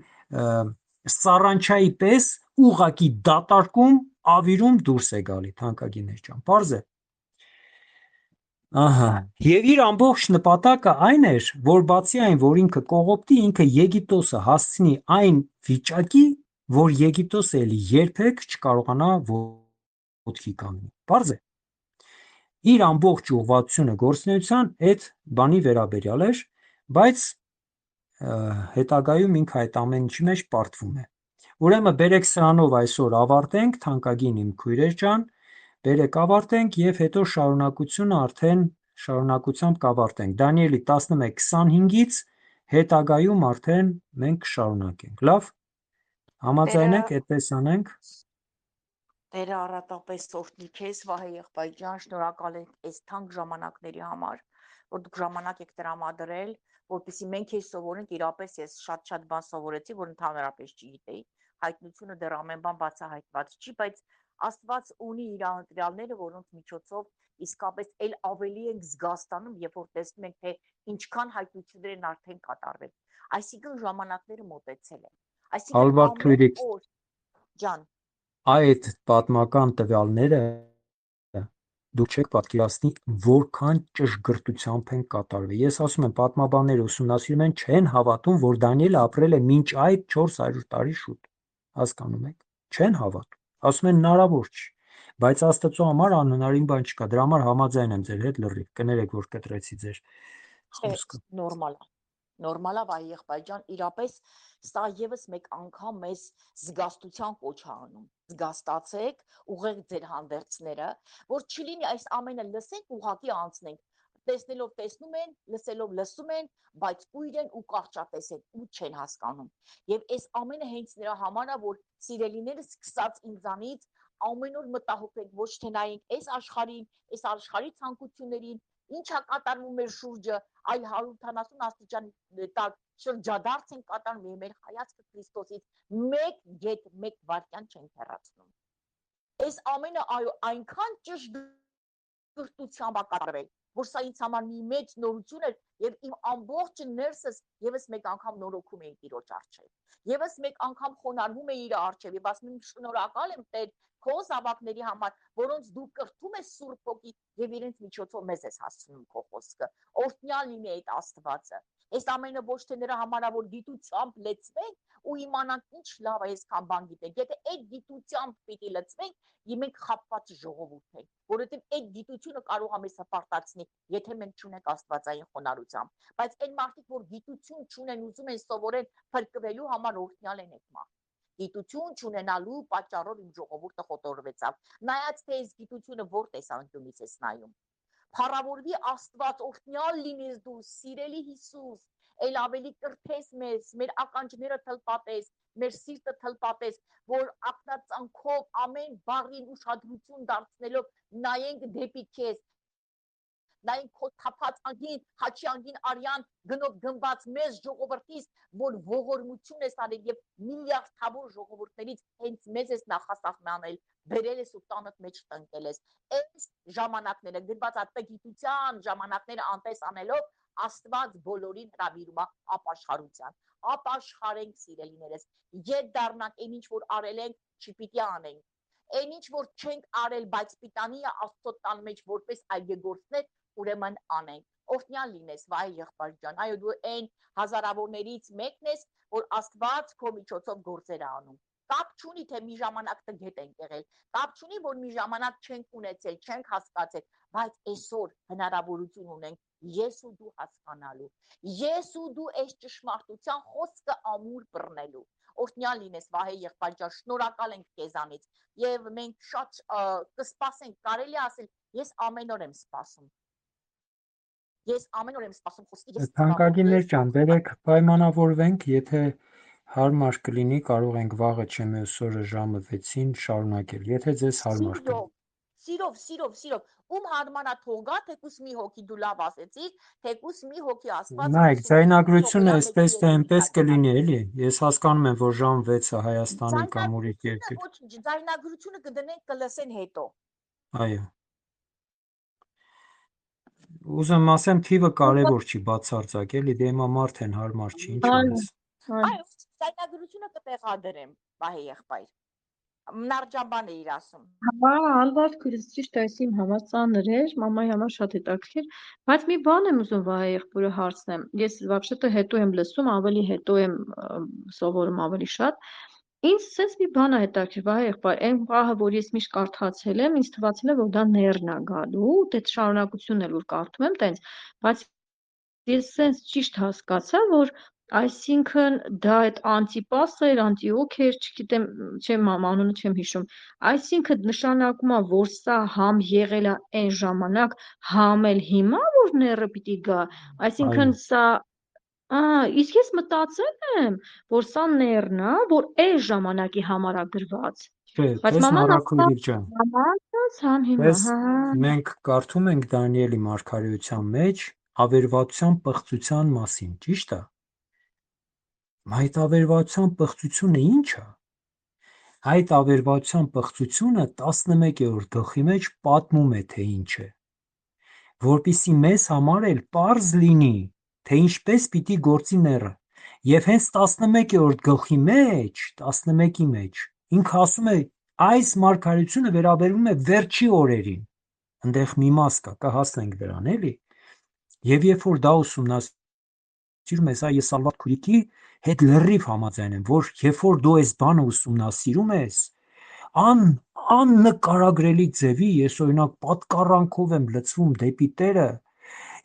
B: սարանչայի պես ուղակի դատարկում, ավիրում դուրս է գալի, թանկագիններ ջան, պարզ է։ Ահա, եւ իր ամբողջ նպատակը այն էր, որ բացի այն, որ ինքը կողոպտի, ինքը Եգիպտոսը հասցնի այն վիճակի, որ Եգիպտոսը էլի երբեք չկարողանա ոտքի կանգնի։ Պարզ է։ Իր ամբողջ ուղղվածությունը գործունեության այդ բանի վերաբերյալ էր, բայց հետագայում ինքը այդ ամեն ինչի մեջ պարտվում է։ Ուրեմն բերեք սրանով այսօր ավարտենք, թանկագին իմ քույրեր ջան, բերեք ավարտենք եւ հետո շարունակությունը արդեն շարունակությամբ կավարտենք։ Դանիելի 11:25-ից հետագայում արդեն մենք կշարունակենք։ Լավ։ Համաձայն եք, այդպես անենք։
A: Տերը առատապես օրհնի քեզ, Վահե եղբայր ջան, շնորհակալ ենք այս թանկ ժամանակների համար, որ դուք ժամանակ եք տրամադրել, որպեսզի մենք քեզ սովորենք, իրապես ես շատ բան սովորեցի, որ ընդհանրապես չգիտեի, հայտնությունը դեռ ամեն բան բացահայտված չի, բայց Աստված ունի իր ընտրյալները, որոնց միջոցով իսկապես էլ ավելի ենք զգաստանում, երբ որ տեսնում ենք, թե ինչքան հայտնություններ են արդեն կատարվել։ Այսինքն ժամանակները մոտեցել են։ Այսինքն
B: Ալվարդ
A: ամեն
B: քույրիկ,
A: օր ջան,
B: այդ պատմական տվյալները դուք չեք պատկերացնի, որքան ճշգրտությամբ են կատարվել։ Ես ասում եմ, պատմաբանները ուսումնասիրում են, չեն հավատում, որ Դանիելը ապրել է մինչ այդ 400 տարի շուտ։ Հասկանում եք։ Չեն հավատում։ Ասում են հնարավոր չի։ Բայց Աստծո համար անհնարին բան չկա։ Դրա համար համաձայն եմ ձեր հետ լրիվ։ Կներեք, որ կտրեցի ձեր
A: չէ,
B: խոսքը։
A: նորմալ է։ Նորմալ է, վայ եղբայր ջան, իրապես սա եւս մեկ անգամ մեզ զգաստության կոչ է անում։ Զգաստացեք, ուղղեք ձեր հանդերձները, որ չլինի այս ամենը լսենք, ուղղակի անցնենք։ Տեսնելով տեսնում են, լսելով լսում են, բայց կույր են ու կարճատես են ու չեն հասկանում։ Եվ այս ամենը հենց նրա համար է, որ սիրելիները սկսած ինձանից ամեն օր մտահոգ ենք, ոչ թե նայենք այս աշխարհին, այս աշխարհի ցանկություններին, ինչա կատարվում մեր շուրջը, այլ 170 աստիճանի տակ շրջադարձ են կատարում եւ մեր հայացքը Քրիստոսից մեկ գետ, մեկ վայրկյան չեն հեռացնում։ Այս ամենը այո, այնքան ճշգրտությամբ կատարվել, որ սա ինձ համար մի մեծ նորություն էր եւ իմ ամբողջ ներսս եւս մեկ անգամ նորոգում էի Տիրոջ առջեւ։ Եվս մեկ անգամ խոնարհվում էի իր առջեւ եւ ասում եմ շնորհակալ եմ Տեր քո զավակների համար, որոնց դու կրթում ես Սուրբ Հոգի եւ իրենց միջոցով մեզ ես հասցնում քո խոսքը։ Օրհնյալ լինի այդ Աստվածը։ Այս ամենը ոչ թե նրա համար է, որ գիտությամբ լեցվենք ու իմանանք ինչ լավ է, այսքան բան գիտենք։ Եթե այդ գիտությամբ պիտի լցվենք, մենք խաբված ժողովուրդ ենք, որովհետեւ այդ գիտությունը կարող է մեզ հպարտացնի, եթե մենք չունենք աստվածային խոնարհությամբ։ Բայց այն մարդիկ, որ գիտություն չունեն, ուզում են սովորեն փրկվելու համար, օրհնյալ են այդ մարդիկ։ Գիտություն չունենալու պատճառով իմ ժողովուրդը խոտորվեցավ։ Նայած թե այս գիտությունը որ տեսանկյունից ես նայում։ Փառավորվի Աստված, օրհնյալ լինես դու, սիրելի Հիսուս, ել ավելի կրթես մեզ, մեր ականջները թլպատես, մեր սիրտը թլպատես, որ ակնածանքով ամեն բառին ուշադրություն դարձնելով նայենք դեպի քեզ, նայենք քո թափած անգին, հաչի անգին արյան գնով գնված մեզ ժողովրդից, որ ողորմություն ես արել եւ միլիարդավոր ժողովուրդներից հենց մեզ ես նախասահմանել, բերել ես ու տանդ մեջ տնկել ես։ Այս ժամանակները գրված ատգիտության ժամանակները անտես անելով Աստված բոլորին հրավիրում է ապաշխարության։ Ապաշխարենք սիրելիներս, ետ դառնանք այն ինչ որ արել ենք, չպիտի անենք։ Այն ինչ որ չենք արել, բայց պիտանի է Աստծո տան մեջ որպես այգեգործներ, ուրեմն անենք։ Օրհնյալ լինես, վայ եղբայր ջան, այո դու այն հազարավորներից մեկն ես, որ Աստված քո միջոցով գործեր է անում։ Կապ չունի, թե մի ժամանակ տգետ ենք եղել, կապ չունի, որ մի ժամանակ չենք ունեցել, չենք հասկացել, բայց այսօր հնարավորություն ունենք ես ու դու հասկանալու, ես ու դու այս ճշմարտության խոսքը ամուր բռնելու։ Օրհնյալ լինես, Վահե եղբայր ջան, շնորհակալ ենք քեզանից եւ մենք շատ կսպասենք, կարելի ասել, ես ամեն օր եմ սպասում։ Ես ամեն օր եմ սպասում խոսքի, ես
B: Թանկագիններ ջան, բերեք պայմանավորվենք, եթե հարմար կլինի, կարող ենք վաղը չէ մյուս օրը ժամը 6-ին շարունակել, եթե ձեզ հարմար կլինի։
A: Սիրով, ում հարմարա թողա, թեկուս մի հոգի դու լավ ասեցիր, թեկուս մի հոգի ասված
B: Նայեք, ձայնագրությունը այսպես թե այնպես կլինի, էլի։ Ես հասկանում եմ, որ ժամ 6-ը Հայաստանի կամ ուրիշ երկրի։
A: Ոչ, ձայնագրությունը կդնենք, կլսեն հետո։
B: Այո։ Ուզում ասեմ, թիվը կարևոր չի, բացարձակ, էլի, դե հիմա մարդ են հարմար չի, ինչ անես։
A: Այո, ձայնագրությունը կտեղադրեմ, Վահե եղբայր։ Նարջաբան է իր ասում։
C: Հա, Ալվարդ քույրս ճիշտ է, իմ համար ծանր էր, մամայի համար շատ հետաքրքիր, բայց մի բան եմ ուզում Վահե եղբորը հարցնեմ։ Ես вообще-то հետո եմ լսում, ավելի հետո եմ սովորում ավելի շատ։ Ինձ sense մի բան է հետաքրքիր, Վահե եղբայր, այն պահը, որ ես միշտ կարդացել եմ, ինձ թվացել է, որ դա ներն է գալու, դե շարունակությունն էլ որ կարդում եմ, տենց, բայց ես sense ճիշտ հասկացա, որ այսինքն դա այդ անտիպասը էր, անտիոք էր, չգիտեմ, չեմ անունը չեմ հիշում։ Այսինքն նշանակում է, որ սա համ եղել է այն ժամանակ, համ էլ հիմա որ ները պիտի գա։ Այսինքն սա իսկ ես մտածել եմ, որ սա ներն է, որ այս ժամանակի համար է գրված։
B: Բայց մաման Մարաքույրիկ ջան,
C: համ հիմա,
B: մենք կարդում ենք Դանիելի մարգարեության մեջ ավերվածության պղծության մասին, ճիշտ է։ Այդ ավերվածության պղծությունը ի՞նչ է։ այդ ավերվածության պղծությունը 11-րդ գլխի մեջ պատմում է, թե ինչ է, որպեսզի մեզ համար էլ պարզ լինի, թե ինչպես պիտի գործի նեռը, եւ հենց 11-րդ գլխի մեջ, 11-ի մեջ, ինքը ասում է, այս մարգարեությունը վերաբերում է վերջի օրերին, այնտեղ մի մաս կա, կհասնենք դրան, էլի, եւ երբ որ դա ուսումնասիրում ես, ես Սալվատ Քուրիկի հետ լրիվ համաձայն եմ, որ երբ որ դու այս բանը ուսումնասիրում ես, աննկարագրելի ձևի, ես օրինակ պատկառանքով եմ լցվում դեպի Տերը,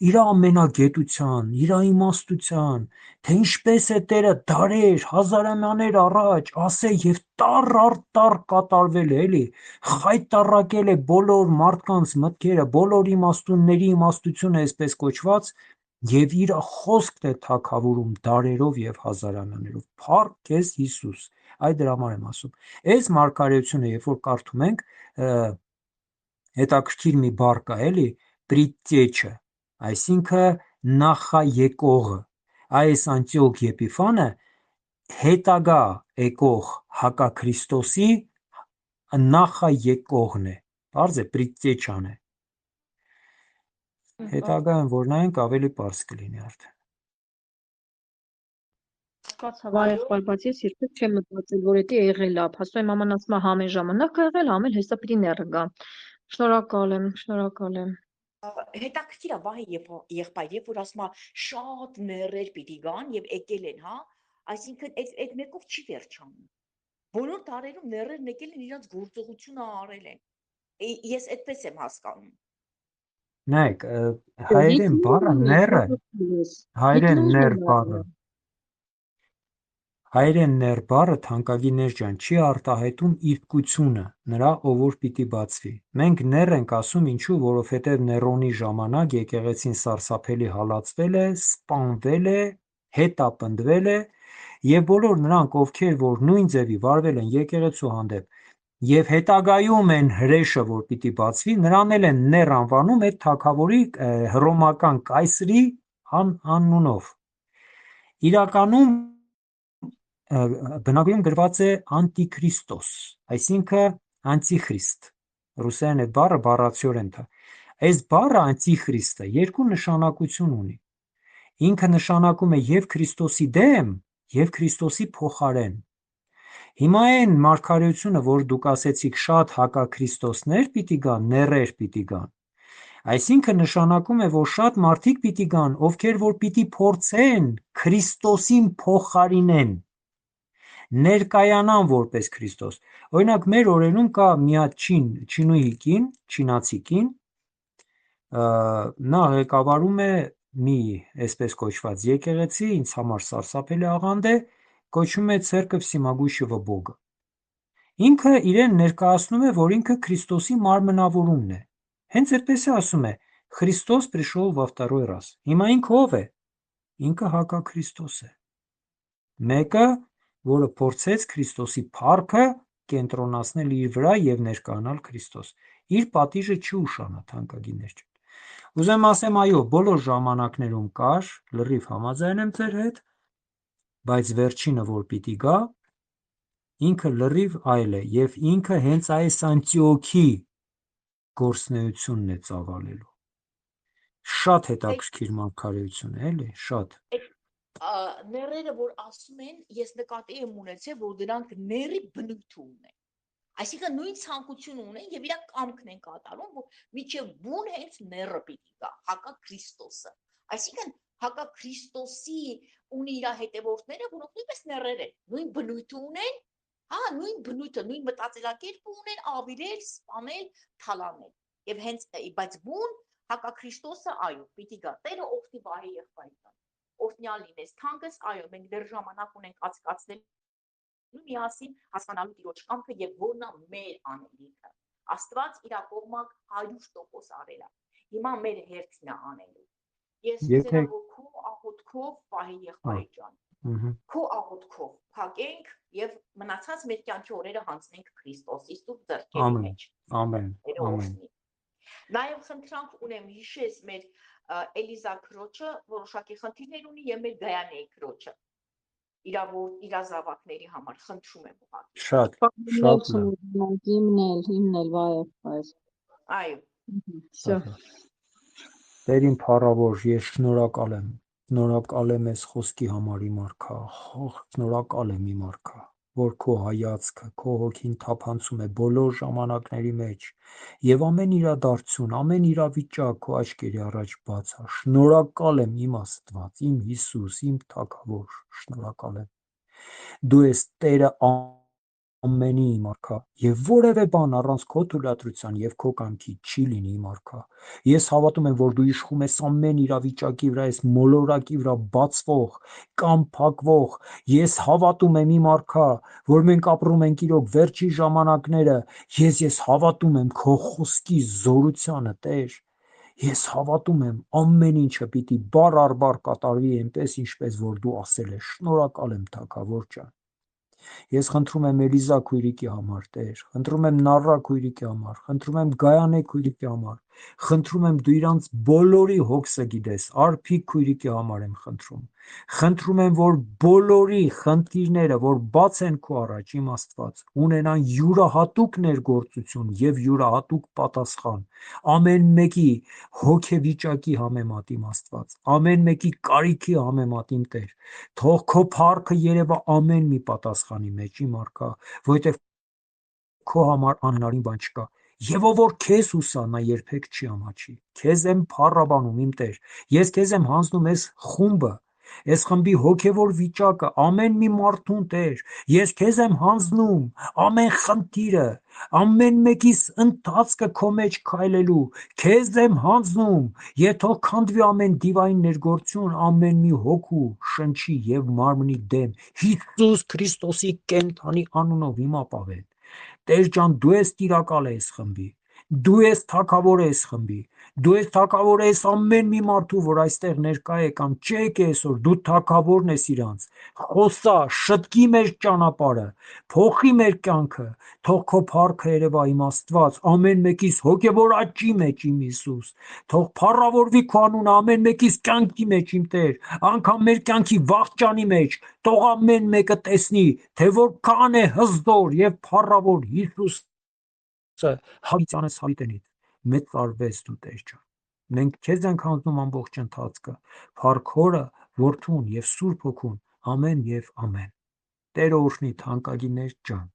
B: իր ամենագետության, իր իմաստության, թե ինչպես է Տերը դարեր, հազարամաներ առաջ ասել եւ տառ առ տառ կատարվել է, էլի, խայտառակել է բոլոր մարդկանց մտքերը, բոլոր իմաստունների իմաստությունը այսպես կոչված, եւ իր խոսքն է թագավորում դարերով եւ հազարանաներով։ Փառք քեզ Հիսուս։ Այդ դրա համար եմ ասում։ Այս մարգարեությունը, երբ որ կարդում ենք, հետաքրքիր մի բառ կա, էլի, պրիտեչը, այսինքն նախաեկողը, այս Անտիոք Եփիֆանը հետագա եկող հակաքրիստոսի նախաեկողն է, բարձ է, պրիտեչան է, հետագա են որ նայենք ավելի պարզ կլինի արդեն։
C: Կացավ այեղբայր, բայց ես երբեք չեմ մտածել, որ դա եղել է, փաստորեն մաման ասում է համ այն ժամանակ է եղել, համ էլ հեսա պիտի նեռը գա։ Շնորհակալ եմ։
A: Հետաքրքիր է վահի եղբայր, երբ որ ասում է շատ ներեր պիտի գան եւ եկել են, հա, այսինքն այդ մեկով չի վերջանում։ Բոլոր դարերում ներերն եկել են իրաց գործողությունը արել են։ Ես այդպես եմ հասկանում։
B: Նայեք, հայերեն բառը նեռը, հայերեն ներ բառը, հայերեն ներ բառը թանկագիներ ջան չի արտահայտում իրկությունը, նրա ով որ պիտի բացվի։ Մենք ներ ենք ասում ինչու, որովհետև Ներոնի ժամանակ եկեղեցին սարսափելի հալածվել է, սպանվել է, հետապնդվել է, եւ բոլոր նրանք, ովքեր որ նույն ձևի վարվել են եկեղեցու հանդեպ եւ հետագայում են հրեշը, որ պիտի բացվի, նրան էլ են ներ անվանում այդ թագավորի հռոմական կայսրի անունով։ Իրականում բնագույն գրված է անտիքրիստոս, այսինքն անտիխրիստ, ռուսերեն այդ բառը բառացիորեն դա։ Այս բառը անտիխրիստը երկու նշանակություն ունի։ Ինքը նշանակում է եւ Քրիստոսի դեմ, եւ Քրիստոսի փոխարեն։ Հիմա այն մարգարեությունը, որ դուք ասեցիք շատ հակաքրիստոսներ պիտի գան, ներեր պիտի գան, այսինքն նշանակում է, որ շատ մարդիկ պիտի գան, ովքեր որ պիտի փորձեն Քրիստոսին փոխարինեն, ներկայանան որպես Քրիստոս։ Օրինակ մեր օրերում կա մի հատ չինուհի կին, չինացի կին, նա ղեկավարում է մի այսպես կոչված եկեղեցի, ինձ համար սարսափելի աղանդ է, կոչվում է Ցերկվ Всемогущего Бога։ Ինքը իրեն ներկայացնում է, որ ինքը Քրիստոսի մարմնավորումն է։ Հենց այդպես է ասում է. Քրիստոս пришел во второй раз։ Հիմա ինքը ով է։ Ինքը հակաքրիստոս է։ Մեկը, որը փորձեց Քրիստոսի փառքը կենտրոնացնել իր վրա եւ ներկայանալ Քրիստոս։ Իր պատիժը չի ուշանա թանկագիններ։ Ուզեմ ասեմ, այո, բոլոր ժամանակներում կար, լրիվ համաձայն եմ ձեր հետ, բայց վերջինը որ պիտի գա, ինքը լրիվ այլ է եւ ինքը հենց այս Անտիոքի գործնեությունն է ծավալելու։ Շատ հետաքրքիր մարգարեություն է, էլի, շատ։
A: Ներերը որ ասում են, ես նկատի եմ ունեցել, որ դրանք ների բնույթ ունեն։ Այսինքն նույն ցանկություն ունեն եւ իրանք կամքն են կատարում, որ միջև բուն հենց ները պիտի գա, հակա Քրիստոսը։ Այսինքն հակա Քրիստոսի ունի իր հետևորդները, որոնք նույնպես ներեր են, նույն բնույթ ունեն, հա, նույն բնույթը, նույն մտածելակերպ ունեն, ավիրել, սպանել, թալանել։ Եվ հենց բայց բուն հակա Քրիստոսը այո, պիտի գա։ Տերը օգնի վահի եղբայրը։ Օրհնյալ լինես, թանկս, այո, մենք դեռ ժամանակ ունենք ածկացնել միասին հասկանալու Տիրոջ կամքը եւ որն է մեր անելիքը։ Աստված իր կողմակ 100% արել է։ Հիմա մեր հերթն է անելու։ Ես ուզենամ որ քո աղոթքով վահի եղբայր ջան, քո աղոթքով փակենք եւ մնացած մեր կյանքի օրերը հանձնենք Քրիստոսի սուրբ ձեռքերի մեջ։
B: Ամեն։ Ամեն։
A: Նաեւ խնդրանք ունեմ հիշես մեր Էլիզա քրոջը որոշակի խնդիրներ ունի եւ մեր Գայանեի քրոջը։ իր զավակների համար խնդրում եմ ուղղակի։
B: Շատ
D: հիմնել վայ։
A: Այո,
D: Всё.
B: Տեր իմ փառավոր, ես շնորհակալ եմ այս խոսքի համար իմ արքա, շնորհակալ եմ իմ արքա, որ քո հայացքը, քո հոգին թափանցում է բոլոր ժամանակների մեջ եւ ամեն իրադարձություն, ամեն իրավիճակ քո աչքերի առաջ բաց է։ Շնորհակալ եմ իմ Աստված, իմ Հիսուս, իմ Թագավոր, շնորհակալ եմ։ Դու ես Տերը ամենի իմ արքա, եւ որևէ բան առանց քո թույլատրության եւ քո կամքի չի լինի իմ արքա։ Ես հավատում եմ, որ դու իշխում ես ամեն իրավիճակի վրա, այս մոլորակի վրա բացվող կամ փակվող։ Ես հավատում եմ իմ արքա, որ մենք ապրում ենք իրոք վերջի ժամանակները։ Ես հավատում եմ քո խոսքի զորությանը, Տեր։ Ես հավատում եմ ամեն ինչը պիտի բառ առ բառ կատարվի այնպես, ինչպես որ դու ասել ես։ Շնորհակալ եմ, Թագավոր ջան։ Ես խնդրում եմ Էլիզա քույրիկի համար, Տեր, խնդրում եմ Նառա քույրիկի համար, խնդրում եմ Գայանե քույրիկի համար, խնդրում եմ դու իրանց բոլորի հոգսը գիտես, Արփիկ քույրիկի համար եմ խնդրում եմ, որ բոլորի խնդիրները, որ բաց են քո առաջ, իմ Աստված, ունենան յուրահատուկ ներգործություն եւ յուրահատուկ պատասխան, ամեն մեկի հոգեվիճակի համեմատ, իմ Աստված, ամեն մեկի կարիքի համեմատ, իմ Տեր, թող քո փառքը երևա ամեն մի պատասխանի մեջ, իմ արքա, որովհետև քո համար անհնարին բան չկա։ Եվ ով որ քեզ հուսա, նա երբեք չի ամաչի։ Քեզ եմ փառաբանում, իմ Տեր։ Ես քեզ եմ հանձնում այս խումբը, այս խմբի հոգևոր վիճակը, ամեն մի մարդուն, Տեր։ Ես քեզ եմ հանձնում ամեն խնդիրը, ամեն մեկիս ընթացքը քո մեջ քայլելու։ Քեզ եմ հանձնում, եւ թող քանդվի ամեն դիվային ներգործություն, ամեն մի հոգու, շնչի եւ մարմնի դեմ Հիսուս Քրիստոսի կենթանի անունով իմ ապավեն։ Տեր ջան, դու ես տիրակալ այս խմբի, դու ես թագավոր այս խմբի, դու ես թագավոր այս ամեն մի մարդու, որ այստեղ ներկա է կամ չեկե այսօր, դու թագավորն ես իրանց, խոսա, շտկի մեր ճանապարհը, փոխի մեր կյանքը, թող քո փառքը երևա, իմ Աստված, ամեն մեկիս հոգևոր աճի մեջ, իմ Հիսուս, թող փառավորվի քո անունը ամեն մեկիս կյանքի մեջ, իմ Տեր, անգամ մեր կյանքի վախճանի մեջ, թող ամեն մեկը տեսնի, թե որքան է հզոր եւ փառավոր Հիսուսը հավիտյանս հավիտենիդ մեծարվես դու, Տեր ջան։ Մենք քեզ ենք հանձնում ամբողջ ընթացքը, փառք Հորը, Որդուն եւ Սուրբ Հոգուն, ամեն եւ ամեն։ Տերը օրհնի թանկագիններ ջան։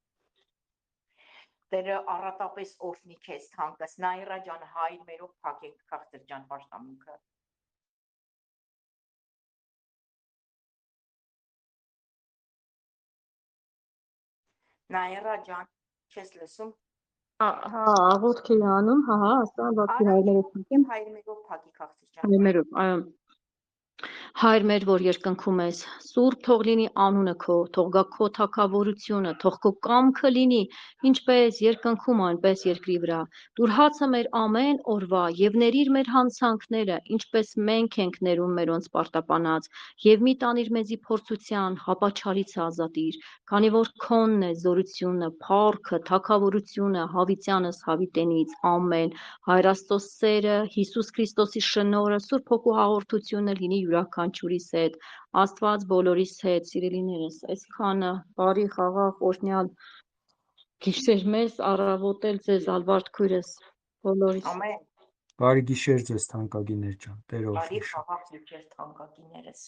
A: Տերը առատապես օրհնի քեզ թանկս, Նայրա ջան, հայր մերով փակեք քաղցր ջան պաշտամունքը։ Նայրա ջան, չես լսում։
D: Հա, աղոթք էի անում, ասա, բացի հայրերով փակեմ։
A: Հայր մերով փակի քաղցր ջան։
D: Հայրերով, այո։ Հայր մեր, որ երկնքում ես, սուրբ թող լինի անունը քո, թող գա քո թագավորությունը, թող քո կամքը լինի, ինչպես երկնքում, այնպես երկրի վրա։ Տուր հացը մեր ամեն օրվա եւ ներիր մեր հանցանքները, ինչպես մենք ենք ներում մերոնց պարտապանած, եւ մի տանիր մեզի փորձության, հապաչարից ազատիր, քանի որ քոնն է զորությունը, փառքը, թագավորությունը, հավիտյանս հավիտենից, ամեն։ Հայր Աստծո սերը, Հիսուս Քրիստոսի շնորհը, Սուրբ Հոգու հաղորդությունը լինի յուրաքանչյուրիս հետ, Աստված բոլորիս հետ, սիրելիներս, այսքանը բարի խաղաղ օրհնյալ գիշեր մեզ, առավոտ էլ ձեզ Ալվարդ քույրս, բոլորիս։
A: Ամեն։
B: Բարի գիշեր ձեզ թանկագիններ ջան, Տեր օրհնի։
A: Բարի խաղաղ գիշեր թանկագիներս։